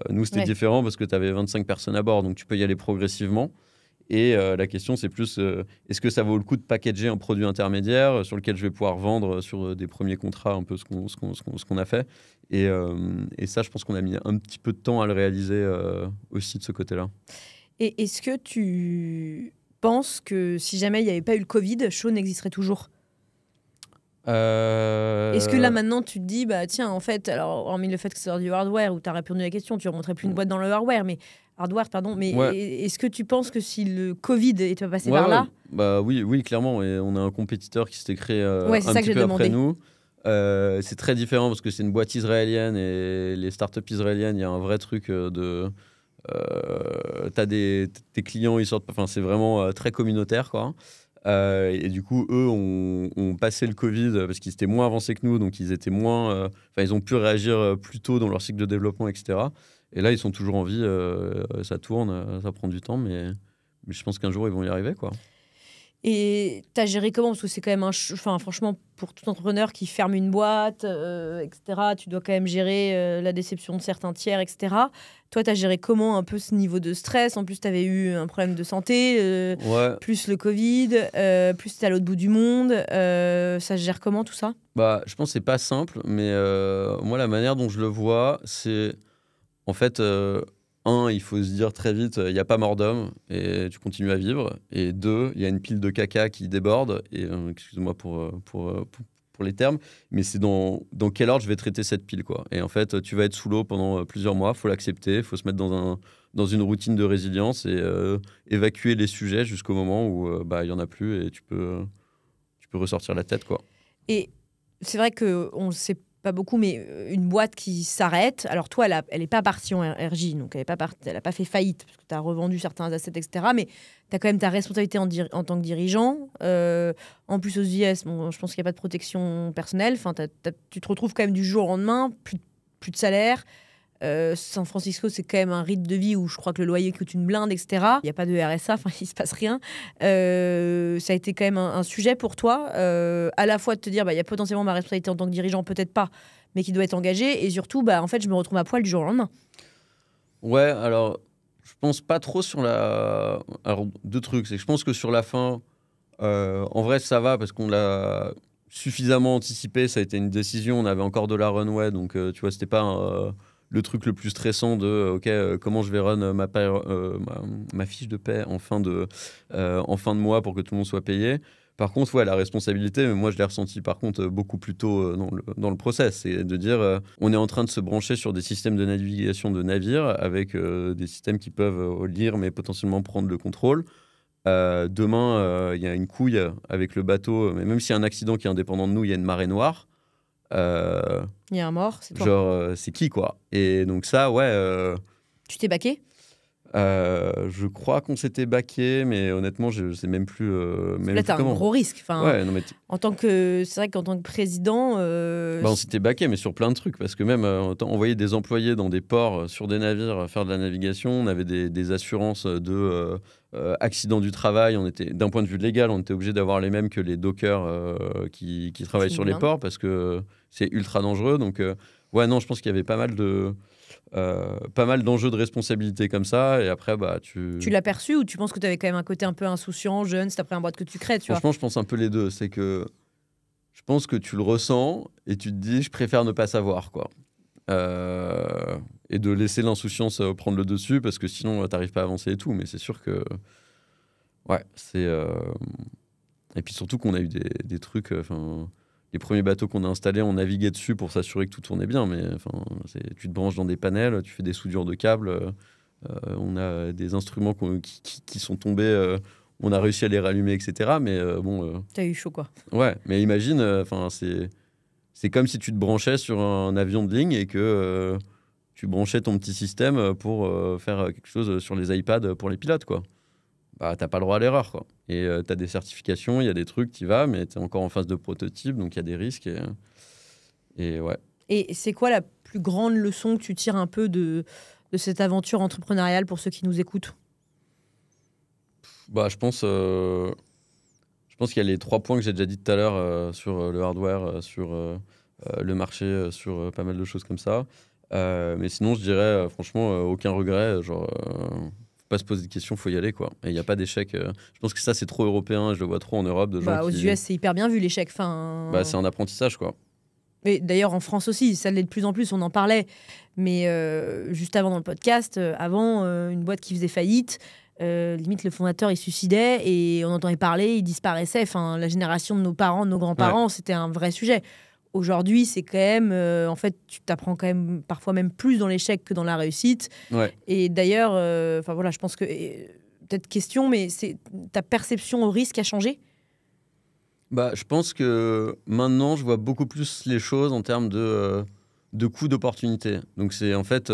Nous, c'était différent parce que tu avais 25 personnes à bord, donc tu peux y aller progressivement. Et la question, c'est plus, est-ce que ça vaut le coup de packager un produit intermédiaire sur lequel je vais pouvoir vendre sur des premiers contrats un peu ce qu'on a fait. Et ça, je pense qu'on a mis un petit peu de temps à le réaliser aussi de ce côté-là. Et est-ce que tu penses que si jamais il n'y avait pas eu le Covid, Shaw existerait toujours? Est-ce que là maintenant tu te dis tiens, en fait, alors hormis le fait que c'est du hardware où tu as répondu à la question, tu ne remonterais plus une boîte dans le hardware, mais est-ce que tu penses que si le Covid était passé par là? Oui, clairement, et on a un compétiteur qui s'était créé un petit peu après nous. C'est très différent parce que c'est une boîte israélienne et les startups israéliennes, il y a un vrai truc t'as tes clients, ils sortent, enfin c'est vraiment très communautaire, quoi. Et du coup, eux ont passé le Covid parce qu'ils étaient moins avancés que nous, donc ils étaient moins. Ils ont pu réagir plus tôt dans leur cycle de développement, etc. Et là, ils sont toujours en vie. Ça tourne, ça prend du temps, mais je pense qu'un jour, ils vont y arriver, quoi. Et tu as géré comment? Parce que c'est quand même franchement, pour tout entrepreneur qui ferme une boîte, etc., tu dois quand même gérer la déception de certains tiers, etc. Toi, tu as géré comment un peu ce niveau de stress? En plus, tu avais eu un problème de santé, plus le Covid, plus tu es à l'autre bout du monde. Ça se gère comment tout ça? Je pense que c'est pas simple, mais moi, la manière dont je le vois, c'est en fait... il faut se dire très vite, il n'y a pas mort d'homme et tu continues à vivre. Et 2, il y a une pile de caca qui déborde. Et excuse-moi pour les termes, mais c'est dans quel ordre je vais traiter cette pile, quoi. Et en fait, tu vas être sous l'eau pendant plusieurs mois. Il faut l'accepter. Il faut se mettre dans une routine de résilience et évacuer les sujets jusqu'au moment où il n'y en a plus et tu peux ressortir la tête, quoi. Et c'est vrai qu'on ne sait pas beaucoup, mais une boîte qui s'arrête. Alors toi, elle n'est pas partie en RJ, donc elle n'a pas fait faillite, parce que tu as revendu certains assets, etc. Mais tu as quand même ta responsabilité en tant que dirigeant. En plus, aux US, je pense qu'il n'y a pas de protection personnelle. Enfin, tu te retrouves quand même du jour au lendemain, plus de salaire. San Francisco, c'est quand même un rythme de vie où je crois que le loyer coûte une blinde, etc. Il n'y a pas de RSA, enfin, il ne se passe rien. Ça a été quand même un sujet pour toi, à la fois de te dire, il y a potentiellement ma responsabilité en tant que dirigeant, peut-être pas, mais qui doit être engagée, et surtout, en fait, je me retrouve à poil du jour au lendemain. Ouais, alors, je pense pas trop sur la... Alors, deux trucs, c'est que je pense que sur la fin, en vrai, ça va, parce qu'on l'a suffisamment anticipé, ça a été une décision, on avait encore de la runway, donc tu vois, c'était pas... le truc le plus stressant de comment je vais run ma fiche de paie en fin de mois pour que tout le monde soit payé. Par contre, la responsabilité, mais moi je l'ai ressenti par contre beaucoup plus tôt dans le process, c'est de dire on est en train de se brancher sur des systèmes de navigation de navires avec des systèmes qui peuvent lire mais potentiellement prendre le contrôle. Demain, il y a une couille avec le bateau, mais même s'il y a un accident qui est indépendant de nous, il y a une marée noire. Il y a un mort, c'est toi. Genre, c'est qui, quoi? Et donc ça, Tu t'es baqué? Je crois qu'on s'était baqué, mais honnêtement, je sais même plus. Même Là, plus tu as un comment. gros risque. Ouais, non, mais C'est vrai qu'en tant que président. on s'était baqué, mais sur plein de trucs. Parce que même envoyer des employés dans des ports, sur des navires, faire de la navigation, on avait des assurances de accidents du travail. D'un point de vue légal, on était obligé d'avoir les mêmes que les dockers qui travaillent sur les ports parce que c'est ultra dangereux. Donc, ouais, non, je pense qu'il y avait pas mal d'enjeux de responsabilité comme ça. Et après, Tu l'as perçu ou tu penses que tu avais quand même un côté un peu insouciant, jeune, c'est après un boîte que tu crées, tu vois? Franchement, je pense un peu les deux. C'est que je pense que tu le ressens et tu te dis, je préfère ne pas savoir, quoi. Et de laisser l'insouciance prendre le dessus parce que sinon, t'arrives pas à avancer et tout. Mais c'est sûr que, ouais, c'est. Et puis surtout qu'on a eu des trucs. Les premiers bateaux qu'on a installés, on naviguait dessus pour s'assurer que tout tournait bien. Mais tu te branches dans des panels, tu fais des soudures de câbles. On a des instruments qui sont tombés. On a réussi à les rallumer, etc. Mais bon. T'as eu chaud, quoi. Ouais, mais imagine, c'est comme si tu te branchais sur un avion de ligne et que tu branchais ton petit système pour faire quelque chose sur les iPads pour les pilotes, quoi. Bah, t'as pas le droit à l'erreur, quoi. Et t'as des certifications, il y a des trucs, t'y vas, mais t'es encore en phase de prototype, donc il y a des risques. Et ouais. Et c'est quoi la plus grande leçon que tu tires un peu de cette aventure entrepreneuriale pour ceux qui nous écoutent? Bah, je pense qu'il y a les 3 points que j'ai déjà dit tout à l'heure sur le hardware, sur le marché, sur pas mal de choses comme ça. Mais sinon, je dirais franchement, aucun regret. Genre, faut pas se poser de questions, faut y aller, quoi. Et il n'y a pas d'échec. Je pense que ça, c'est trop européen. Je le vois trop en Europe de gens Aux US, c'est hyper bien vu l'échec. c'est un apprentissage, quoi. Et d'ailleurs, en France aussi, ça l'est de plus en plus, on en parlait. Mais juste avant dans le podcast, avant, une boîte qui faisait faillite, limite le fondateur il se suicidait et on entendait parler, il disparaissait. Enfin, la génération de nos parents, de nos grands-parents, c'était un vrai sujet. Aujourd'hui, c'est quand même, en fait, tu t'apprends quand même parfois même plus dans l'échec que dans la réussite. Ouais. Et d'ailleurs, voilà, je pense que peut-être question, mais ta perception au risque a changé. Je pense que maintenant, je vois beaucoup plus les choses en termes de coût d'opportunité. Donc, c'est en fait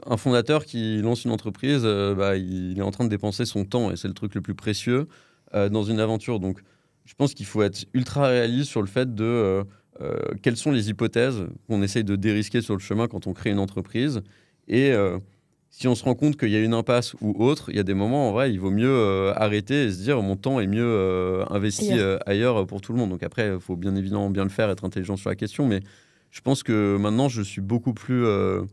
un fondateur qui lance une entreprise, il est en train de dépenser son temps et c'est le truc le plus précieux dans une aventure. Donc, je pense qu'il faut être ultra réaliste sur le fait de quelles sont les hypothèses qu'on essaye de dérisquer sur le chemin quand on crée une entreprise. Et si on se rend compte qu'il y a une impasse ou autre, il y a des moments, en vrai, il vaut mieux arrêter et se dire mon temps est mieux investi ailleurs pour tout le monde. Donc après, il faut bien évidemment bien le faire, être intelligent sur la question. Mais je pense que maintenant, je suis beaucoup plus... je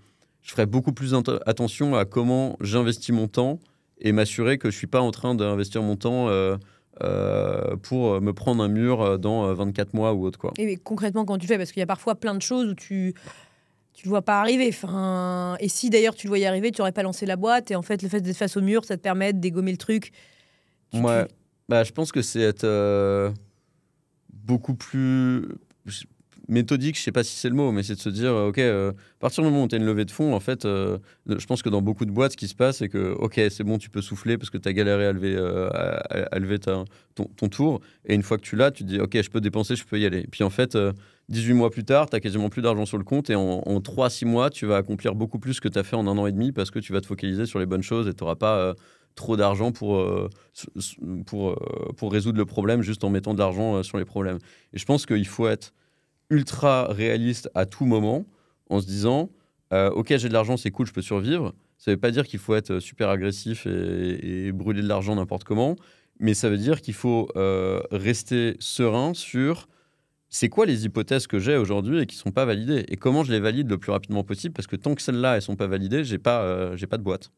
ferai beaucoup plus attention à comment j'investis mon temps et m'assurer que je ne suis pas en train d'investir mon temps pour me prendre un mur dans 24 mois ou autre, quoi. Et concrètement, quand tu fais, parce qu'il y a parfois plein de choses où tu le vois pas arriver. Enfin, et si d'ailleurs tu le voyais arriver, tu n'aurais pas lancé la boîte. Et en fait, le fait d'être face au mur, ça te permet de dégommer le truc. Je pense que c'est être beaucoup plus méthodique, je sais pas si c'est le mot, mais c'est de se dire, ok, à partir du moment où tu as une levée de fonds, en fait, je pense que dans beaucoup de boîtes, ce qui se passe, c'est que, ok, c'est bon, tu peux souffler parce que tu as galéré à lever ton tour. Et une fois que tu l'as, tu te dis, ok, je peux dépenser, je peux y aller. Et puis en fait, 18 mois plus tard, tu n'as quasiment plus d'argent sur le compte et en 3-6 mois, tu vas accomplir beaucoup plus que tu as fait en 1 an et demi parce que tu vas te focaliser sur les bonnes choses et tu n'auras pas trop d'argent pour résoudre le problème juste en mettant de l'argent sur les problèmes. Et je pense qu'il faut être ultra réaliste à tout moment en se disant ok, j'ai de l'argent, c'est cool, je peux survivre. Ça veut pas dire qu'il faut être super agressif et brûler de l'argent n'importe comment, mais ça veut dire qu'il faut rester serein sur c'est quoi les hypothèses que j'ai aujourd'hui et qui sont pas validées et comment je les valide le plus rapidement possible parce que tant que celles-là elles sont pas validées, j'ai pas de boîte.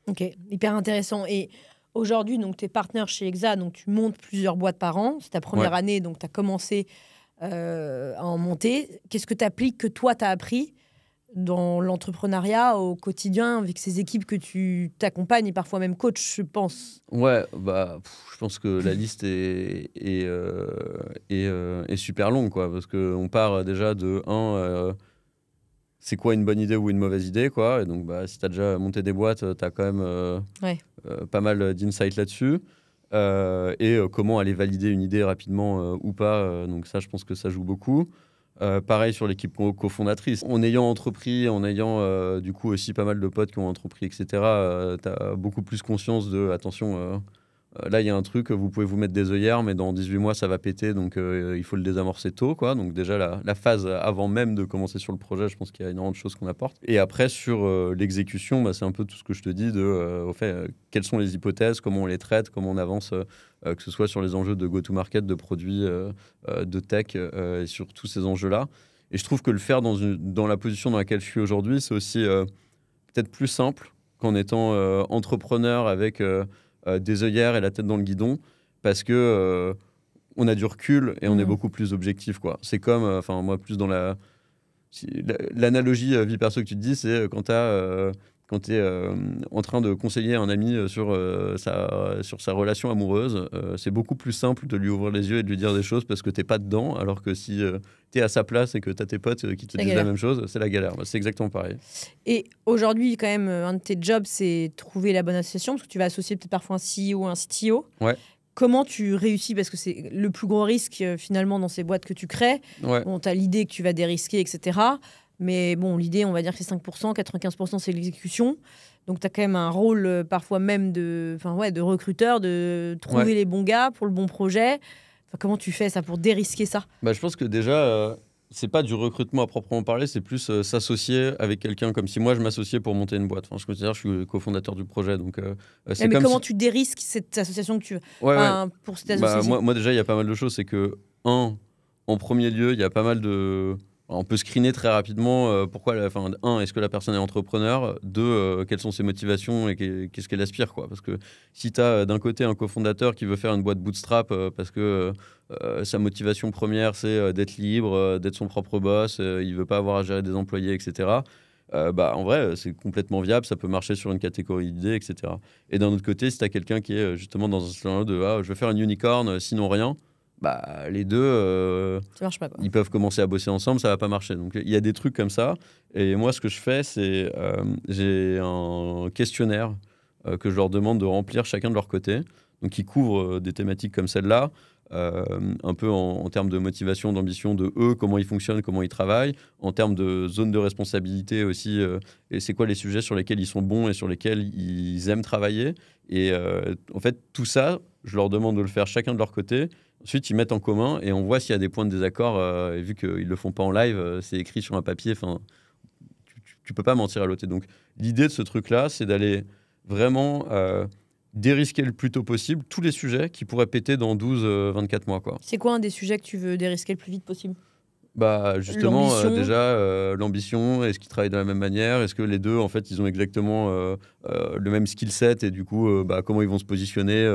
Ok, hyper intéressant. Et aujourd'hui, donc tu es partenaire chez Exa, donc tu montes plusieurs boîtes par an. C'est ta première année, donc tu as commencé à en monter. Qu'est-ce que tu appliques, que toi, tu as appris dans l'entrepreneuriat au quotidien avec ces équipes que tu t'accompagnes et parfois même coach, je pense? Ouais, je pense que la liste est super longue, quoi, parce qu'on part déjà de c'est quoi une bonne idée ou une mauvaise idée, quoi. Et donc, si tu as déjà monté des boîtes, tu as quand même pas mal d'insights là-dessus. Et comment aller valider une idée rapidement ou pas. Donc ça, je pense que ça joue beaucoup. Pareil sur l'équipe cofondatrice. En ayant entrepris, en ayant du coup aussi pas mal de potes qui ont entrepris, etc., tu as beaucoup plus conscience de, attention, là il y a un truc, vous pouvez vous mettre des œillères, mais dans 18 mois ça va péter, donc il faut le désamorcer tôt, quoi. Donc déjà la phase avant même de commencer sur le projet, je pense qu'il y a énormément de choses qu'on apporte. Et après sur l'exécution, bah, c'est un peu tout ce que je te dis au fait, quelles sont les hypothèses, comment on les traite, comment on avance, que ce soit sur les enjeux de go-to-market, de produits, de tech, et sur tous ces enjeux-là. Et je trouve que le faire dans la position dans laquelle je suis aujourd'hui, c'est aussi peut-être plus simple qu'en étant entrepreneur avec des œillères et la tête dans le guidon, parce que on a du recul et on est beaucoup plus objectif, quoi. C'est comme, moi, plus dans l'analogie vie perso que tu te dis, c'est quand tu es en train de conseiller un ami sur sa relation amoureuse, c'est beaucoup plus simple de lui ouvrir les yeux et de lui dire des choses parce que tu n'es pas dedans, alors que si tu es à sa place et que tu as tes potes qui te disent la même chose, c'est la galère. C'est exactement pareil. Et aujourd'hui, quand même, un de tes jobs, c'est trouver la bonne association, parce que tu vas associer peut-être parfois un CEO, un CTO. Ouais. Comment tu réussis, parce que c'est le plus gros risque finalement dans ces boîtes que tu crées. Ouais. Bon, tu as l'idée que tu vas dérisquer, etc. Mais bon, l'idée, on va dire que c'est 5%, 95% c'est l'exécution. Donc, tu as quand même un rôle parfois même de recruteur, de trouver les bons gars pour le bon projet. Comment tu fais ça pour dérisquer ça ? Je pense que déjà, c'est pas du recrutement à proprement parler, c'est plus s'associer avec quelqu'un, comme si moi je m'associais pour monter une boîte. Je considère que je suis cofondateur du projet. Donc, mais comment tu dérisques cette association que tu veux pour cette association ? Moi, déjà, il y a pas mal de choses. C'est que, en premier lieu, il y a pas mal de... On peut screener très rapidement pourquoi, est-ce que la personne est entrepreneur, deux, quelles sont ses motivations et qu'est-ce qu'elle aspire, quoi. Parce que si tu as d'un côté un cofondateur qui veut faire une boîte bootstrap parce que sa motivation première c'est d'être libre, d'être son propre boss, il veut pas avoir à gérer des employés, etc. En vrai, c'est complètement viable, ça peut marcher sur une catégorie d'idées, etc. Et d'un autre côté, si tu as quelqu'un qui est justement dans un scénario de je veux faire une unicorn, sinon rien. Les deux, ça marche pas, quoi. Ils peuvent commencer à bosser ensemble, ça va pas marcher. Donc il y a des trucs comme ça. Et moi, ce que je fais, c'est j'ai un questionnaire que je leur demande de remplir chacun de leur côté, donc qui couvre des thématiques comme celle-là, un peu en termes de motivation, d'ambition de eux, comment ils fonctionnent, comment ils travaillent, en termes de zone de responsabilité aussi, et c'est quoi les sujets sur lesquels ils sont bons et sur lesquels ils aiment travailler. Et en fait, tout ça, je leur demande de le faire chacun de leur côté. Ensuite, ils mettent en commun et on voit s'il y a des points de désaccord. Et vu qu'ils ne le font pas en live, c'est écrit sur un papier. Tu peux pas mentir à l'autre. Donc, l'idée de ce truc-là, c'est d'aller vraiment dérisquer le plus tôt possible tous les sujets qui pourraient péter dans 12-24 mois, quoi. C'est quoi un des sujets que tu veux dérisquer le plus vite possible ? Justement, déjà, l'ambition, est-ce qu'ils travaillent de la même manière ? Est-ce que les deux, en fait, ils ont exactement le même skill set et du coup, comment ils vont se positionner ?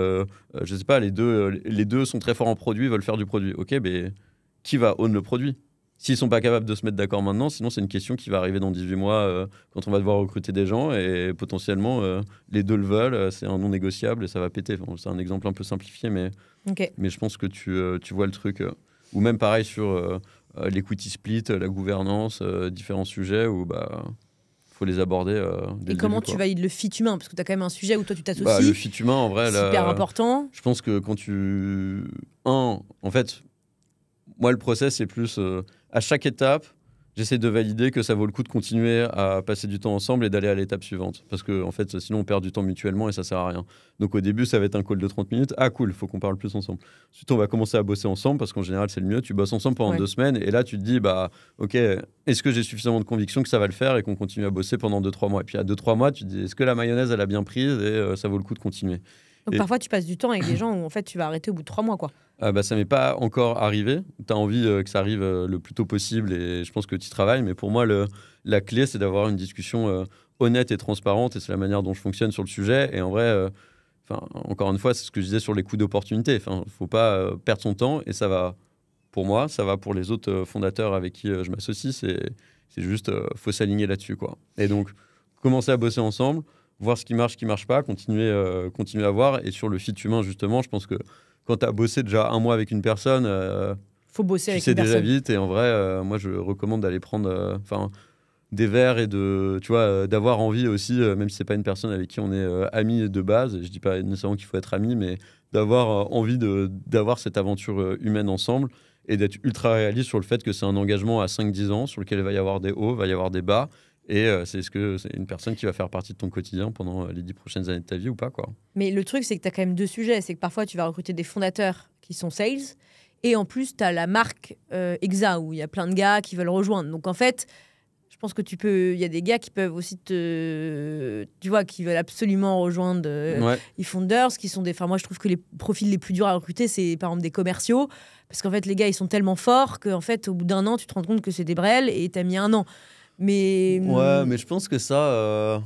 Je sais pas, les deux sont très forts en produit, veulent faire du produit. Ok, mais qui va own le produit ? S'ils sont pas capables de se mettre d'accord maintenant, sinon c'est une question qui va arriver dans 18 mois quand on va devoir recruter des gens et potentiellement, les deux le veulent, c'est un non négociable et ça va péter. C'est un exemple un peu simplifié, mais je pense que tu vois le truc. Ou même pareil sur... l'equity split, la gouvernance, différents sujets où faut les aborder. Et comment tu valides le fit humain ? Parce que tu as quand même un sujet où toi tu t'associes. Le fit humain, en vrai, c'est hyper important. Je pense que quand en fait, moi le process c'est plus à chaque étape, j'essaie de valider que ça vaut le coup de continuer à passer du temps ensemble et d'aller à l'étape suivante. Parce que en fait, sinon on perd du temps mutuellement et ça sert à rien. Donc au début, ça va être un call de 30 minutes. Ah cool, il faut qu'on parle plus ensemble. Ensuite, on va commencer à bosser ensemble parce qu'en général, c'est le mieux. Tu bosses ensemble pendant 2 semaines et là, tu te dis, ok, est-ce que j'ai suffisamment de conviction que ça va le faire et qu'on continue à bosser pendant 2-3 mois. Et puis à 2-3 mois, tu te dis, est-ce que la mayonnaise, elle a bien prise et ça vaut le coup de continuer. Donc parfois, tu passes du temps avec des gens où en fait, tu vas arrêter au bout de 3 mois, quoi. Ça m'est pas encore arrivé. Tu as envie que ça arrive le plus tôt possible et je pense que tu y travailles. Mais pour moi, la clé, c'est d'avoir une discussion honnête et transparente et c'est la manière dont je fonctionne sur le sujet. Et en vrai, encore une fois, c'est ce que je disais sur les coûts d'opportunité. Faut pas perdre son temps et ça va pour moi, ça va pour les autres fondateurs avec qui je m'associe. C'est juste, faut s'aligner là-dessus, quoi. Et donc, commencer à bosser ensemble, voir ce qui marche pas, continuer à voir. Et sur le fit humain, justement, je pense que quand tu as bossé déjà 1 mois avec une personne, faut bosser avec une personne. Tu sais déjà vite. Et en vrai, moi, je recommande d'aller prendre des verres et d'avoir envie aussi, même si c'est pas une personne avec qui on est amis de base. Je dis pas nécessairement qu'il faut être amis, mais d'avoir envie d'avoir cette aventure humaine ensemble. et d'être ultra réaliste sur le fait que c'est un engagement à 5-10 ans sur lequel il va y avoir des hauts, il va y avoir des bas. Et c'est une personne qui va faire partie de ton quotidien pendant les 10 prochaines années de ta vie ou pas, quoi. Mais le truc, c'est que tu as quand même deux sujets. C'est que parfois, tu vas recruter des fondateurs qui sont sales. Et en plus, tu as la marque Exa, où il y a plein de gars qui veulent rejoindre. Donc en fait, je pense que il y a des gars qui peuvent aussi qui veulent absolument rejoindre eFounders, qui sont moi, je trouve que les profils les plus durs à recruter, c'est par exemple des commerciaux. Parce qu'en fait, les gars, ils sont tellement forts qu'en fait, au bout d'un an, tu te rends compte que c'est des brels et tu as mis 1 an. Mais... Ouais, mais je pense que ça,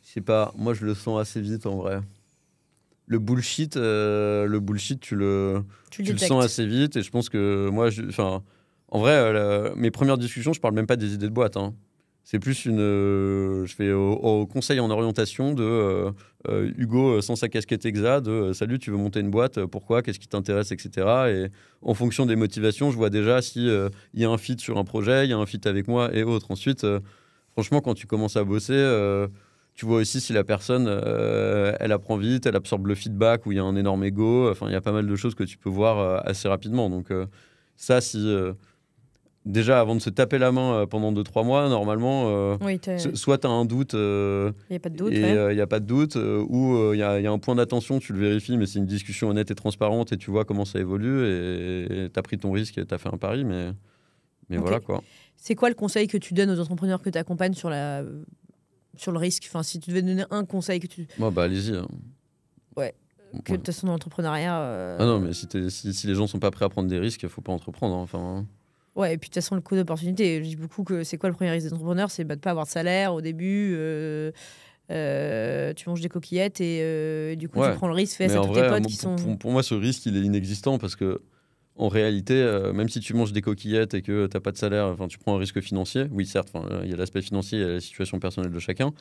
je sais pas, moi je le sens assez vite en vrai. Le bullshit, tu le sens assez vite. Et je pense que moi, en vrai, mes premières discussions, je parle même pas des idées de boîte. Hein. C'est plus je fais au conseil en orientation de Hugo sans sa casquette Exa, de salut, tu veux monter une boîte, pourquoi, qu'est-ce qui t'intéresse, etc. Et en fonction des motivations, je vois déjà si il y a un fit sur un projet, il y a un fit avec moi et autres. Ensuite, franchement, quand tu commences à bosser, tu vois aussi si la personne, elle apprend vite, elle absorbe le feedback, où il y a un énorme ego. Enfin, il y a pas mal de choses que tu peux voir assez rapidement. Donc ça, déjà, avant de se taper la main pendant 2-3 mois, normalement, soit tu as un doute, il n'y a pas de doute, il n'y a pas de doute, ou il y a un point d'attention, tu le vérifies, mais c'est une discussion honnête et transparente, et tu vois comment ça évolue, et tu as pris ton risque, et tu as fait un pari, mais voilà, quoi. C'est quoi le conseil que tu donnes aux entrepreneurs que tu accompagnes sur le risque? Enfin, si tu devais donner un conseil que tu... allez-y. Hein. Ouais. Que de toute façon, dans l'entrepreneuriat... Ah non, mais si les gens sont pas prêts à prendre des risques, il faut pas entreprendre. Hein. Enfin... Ouais, et puis de toute façon, le coût d'opportunité. Je dis beaucoup que c'est quoi le premier risque des entrepreneurs? C'est de ne pas avoir de salaire au début. Tu manges des coquillettes et du coup, tu prends le risque face à tous tes potes qui sont... Pour moi, ce risque, il est inexistant parce que en réalité, même si tu manges des coquillettes et que tu n'as pas de salaire, tu prends un risque financier. Oui, certes, il y a l'aspect financier, il y a la situation personnelle de chacun.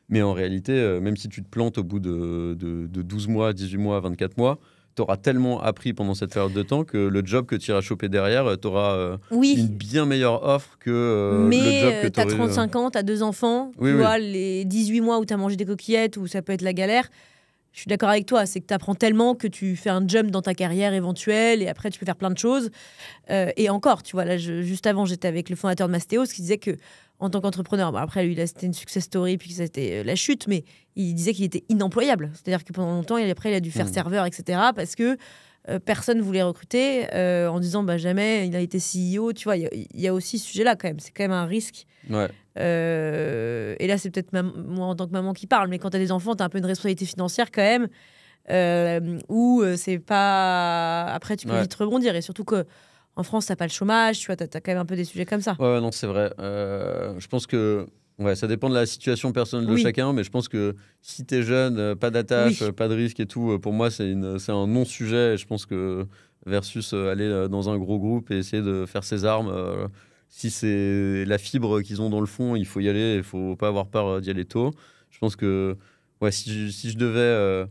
Mais en réalité, même si tu te plantes au bout de 12 mois, 18 mois, 24 mois, tu auras tellement appris pendant cette période de temps que le job que tu iras choper derrière, tu auras une bien meilleure offre que le job que tu aurais... Mais tu as 35 ans, tu as 2 enfants, tu vois, les 18 mois où tu as mangé des coquillettes, où ça peut être la galère. Je suis d'accord avec toi, c'est que tu apprends tellement que tu fais un jump dans ta carrière éventuelle et après tu peux faire plein de choses. Et encore, tu vois, là, juste avant, j'étais avec le fondateur de Mastéos qui disait que en tant qu'entrepreneur, après lui, là, c'était une success story, puis c'était la chute, mais il disait qu'il était inemployable. C'est-à-dire que pendant longtemps, après, il a dû faire serveur, etc. parce que personne ne voulait recruter en disant jamais il a été CEO. Tu vois, il y a aussi ce sujet-là quand même. C'est quand même un risque. Ouais. Et là, c'est peut-être moi en tant que maman qui parle, mais quand tu as des enfants, tu as un peu une responsabilité financière quand même, où c'est pas... Après, tu peux vite rebondir. Et surtout qu'en France, tu n'as pas le chômage, tu vois, tu as quand même un peu des sujets comme ça. Ouais, non, c'est vrai. Je pense que ça dépend de la situation personnelle de chacun, mais je pense que si tu es jeune, pas d'attache, pas de risque et tout, pour moi, c'est un non-sujet. Et je pense que versus aller dans un gros groupe et essayer de faire ses armes... si c'est la fibre qu'ils ont dans le fond, il faut y aller, il ne faut pas avoir peur d'y aller tôt. Je pense que si je devais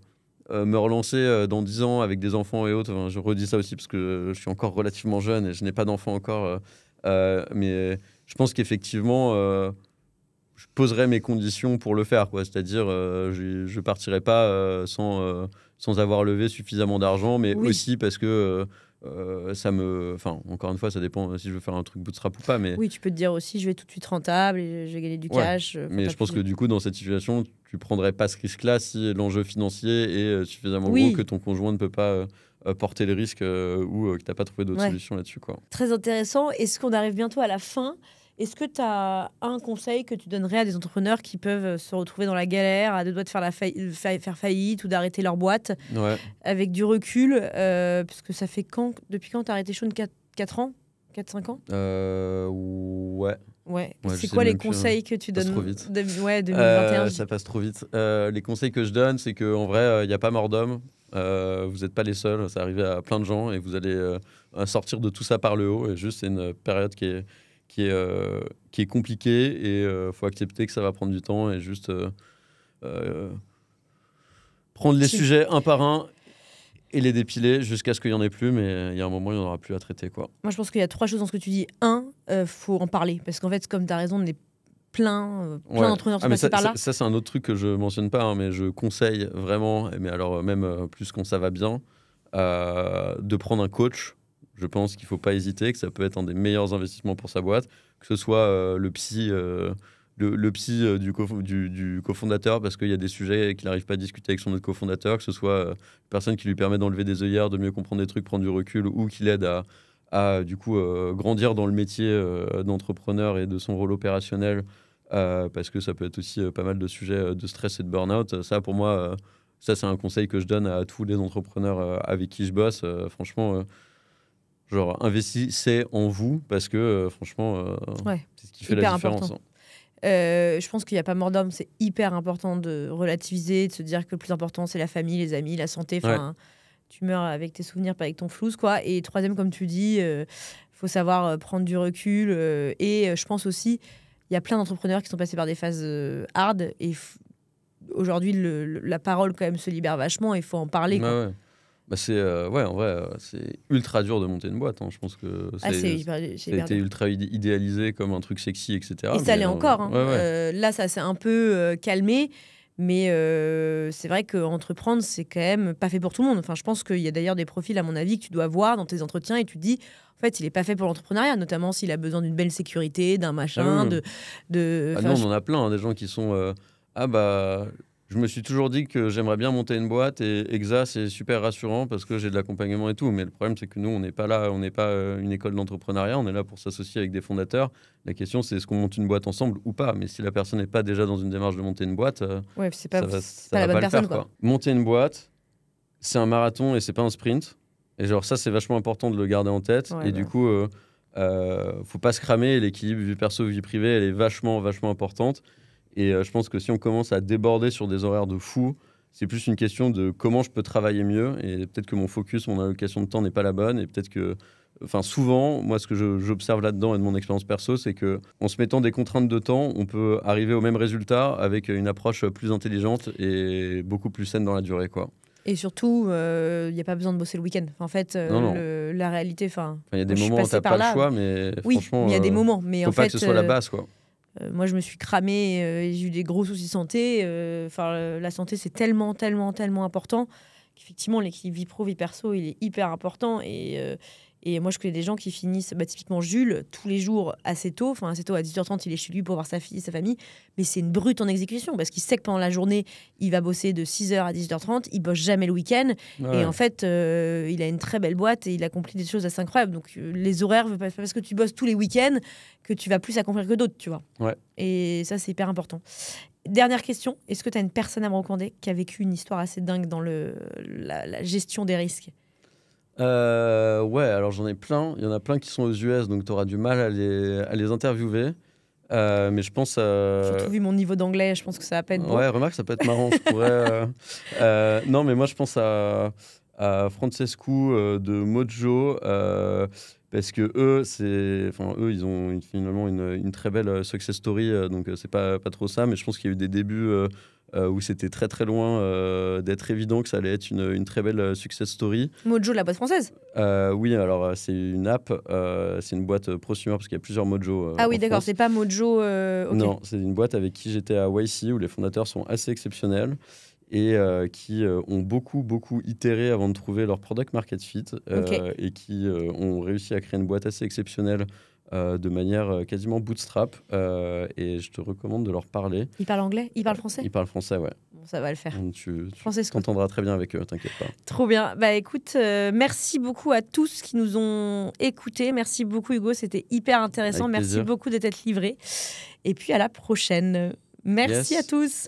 me relancer dans 10 ans avec des enfants et autres, je redis ça aussi parce que je suis encore relativement jeune et je n'ai pas d'enfants encore, mais je pense qu'effectivement, je poserai mes conditions pour le faire. C'est-à-dire, je ne partirai pas sans avoir levé suffisamment d'argent, mais aussi parce que... encore une fois, ça dépend si je veux faire un truc bootstrap ou pas. Mais... Oui, tu peux te dire aussi, je vais tout de suite rentable et je vais gagner du cash. Mais je pense que du coup, dans cette situation, tu prendrais pas ce risque-là si l'enjeu financier est suffisamment gros que ton conjoint ne peut pas porter le risque ou que tu n'as pas trouvé d'autres solutions là-dessus. Quoi. Très intéressant. Est-ce qu'on arrive bientôt à la fin ? Est-ce que tu as un conseil que tu donnerais à des entrepreneurs qui peuvent se retrouver dans la galère, à deux doigts de faire faillite ou d'arrêter leur boîte avec du recul parce que ça fait depuis quand tu as arrêté Shaun? 4 ans 4-5 ans Ouais. C'est quoi les conseils que tu donnes? Ça passe trop vite. 2021. Ça passe trop vite. Les conseils que je donne, c'est qu'en vrai, il n'y a pas mort d'homme. Vous n'êtes pas les seuls. Ça arrive à plein de gens et vous allez sortir de tout ça par le haut. Et juste, c'est une période qui est compliqué et faut accepter que ça va prendre du temps et juste prendre les sujets un par un et les dépiler jusqu'à ce qu'il n'y en ait plus, mais il y a un moment, il n'y en aura plus à traiter. Quoi. Moi, je pense qu'il y a 3 choses dans ce que tu dis. Faut en parler, parce qu'en fait, comme tu as raison, on est plein d'entrepreneurs sont passés par là. Ça, c'est un autre truc que je ne mentionne pas, mais je conseille vraiment, mais alors même plus quand ça va bien, de prendre un coach. Je pense qu'il ne faut pas hésiter, que ça peut être un des meilleurs investissements pour sa boîte, que ce soit le psy du cofondateur parce qu'il y a des sujets qu'il n'arrive pas à discuter avec son autre cofondateur, que ce soit une personne qui lui permet d'enlever des œillères, de mieux comprendre des trucs, prendre du recul, ou qui l'aide à grandir dans le métier d'entrepreneur et de son rôle opérationnel, parce que ça peut être aussi pas mal de sujets de stress et de burn-out. Ça, pour moi, ça, c'est un conseil que je donne à tous les entrepreneurs avec qui je bosse. Franchement, genre, investissez en vous parce que, franchement, c'est ce qui fait la différence. Je pense qu'il n'y a pas mort d'homme. C'est hyper important de relativiser, de se dire que le plus important, c'est la famille, les amis, la santé. Tu meurs avec tes souvenirs, pas avec ton flouze, quoi. Et troisième, comme tu dis, faut savoir prendre du recul. Et je pense aussi, il y a plein d'entrepreneurs qui sont passés par des phases hard. Et aujourd'hui, la parole, quand même, se libère vachement. Il faut en parler, quoi. Ouais. Bah en vrai, c'est ultra dur de monter une boîte. Je pense que ça a été ultra idéalisé comme un truc sexy, etc. Et ça l'est encore. Là, ça s'est un peu calmé. Mais c'est vrai qu'entreprendre, c'est quand même pas fait pour tout le monde. Enfin, je pense qu'il y a d'ailleurs des profils, à mon avis, que tu dois voir dans tes entretiens et tu te dis, en fait, il n'est pas fait pour l'entrepreneuriat, notamment s'il a besoin d'une belle sécurité, d'un machin, non, on en a plein, des gens qui sont... je me suis toujours dit que j'aimerais bien monter une boîte et Exa, c'est super rassurant parce que j'ai de l'accompagnement et tout. Mais le problème, c'est que nous, on n'est pas là, on n'est pas une école d'entrepreneuriat, on est là pour s'associer avec des fondateurs. La question, c'est est-ce qu'on monte une boîte ensemble ou pas? Mais si la personne n'est pas déjà dans une démarche de monter une boîte, c'est pas la bonne personne, quoi. Monter une boîte, c'est un marathon et c'est pas un sprint. Et genre ça, c'est vachement important de le garder en tête. Du coup, faut pas se cramer. L'équilibre vie perso, vie privée, elle est vachement importante. Et je pense que si on commence à déborder sur des horaires de fou, c'est plus une question de comment je peux travailler mieux. Et peut-être que mon focus, mon allocation de temps n'est pas la bonne. Et peut-être que, souvent, moi, ce que j'observe là-dedans et de mon expérience perso, c'est qu'en se mettant des contraintes de temps, on peut arriver au même résultat avec une approche plus intelligente et beaucoup plus saine dans la durée, quoi. Et surtout, il n'y a pas besoin de bosser le week-end. En fait, la réalité... Il y a des moments où tu n'as pas le choix, mais franchement... il y a des moments. Mais faut pas que ce soit la base, quoi. Moi, je me suis cramée et j'ai eu des gros soucis de santé. La santé, c'est tellement important qu'effectivement, l'équilibre vie pro, vie perso, il est hyper important. Et moi, je connais des gens qui finissent, typiquement Jules, tous les jours assez tôt. Enfin, assez tôt, à 18h30, il est chez lui pour voir sa fille, sa famille. Mais c'est une brute en exécution parce qu'il sait que pendant la journée, il va bosser de 6h à 18h30. Il bosse jamais le week-end. Et en fait, il a une très belle boîte et il accomplit des choses assez incroyables. Donc, les horaires, pas parce que tu bosses tous les week-ends que tu vas plus accomplir que d'autres, tu vois. Et ça, c'est hyper important. Dernière question. Est-ce que tu as une personne à me recommander qui a vécu une histoire assez dingue dans la gestion des risques? Alors j'en ai plein. Il y en a plein qui sont aux US, donc tu auras du mal à les interviewer. Mais je pense surtout vu mon niveau d'anglais, je pense que ça va pas être bon. Remarque, ça peut être marrant. Je pourrais. Non, mais moi je pense à Francescu de Mojo. Parce que eux, ils ont finalement une très belle success story. Donc c'est pas trop ça. Mais je pense qu'il y a eu des débuts où c'était très très loin d'être évident que ça allait être une très belle success story. Mojo, la boîte française? Oui, alors c'est une app, c'est une boîte prosumer parce qu'il y a plusieurs Mojo. Ah oui, d'accord, c'est pas Mojo. Okay. Non, c'est une boîte avec qui j'étais à YC où les fondateurs sont assez exceptionnels et qui ont beaucoup itéré avant de trouver leur product market fit et qui ont réussi à créer une boîte assez exceptionnelle de manière quasiment bootstrap et je te recommande de leur parler. Ils parlent anglais? Ils parlent français? Ils parlent français, ouais. Bon, ça va le faire. Tu t'entendras très bien avec eux, t'inquiète pas. Trop bien. Écoute, merci beaucoup à tous qui nous ont écoutés. Merci beaucoup Hugo, c'était hyper intéressant. Merci beaucoup d'être livré. Et puis à la prochaine. Merci à tous.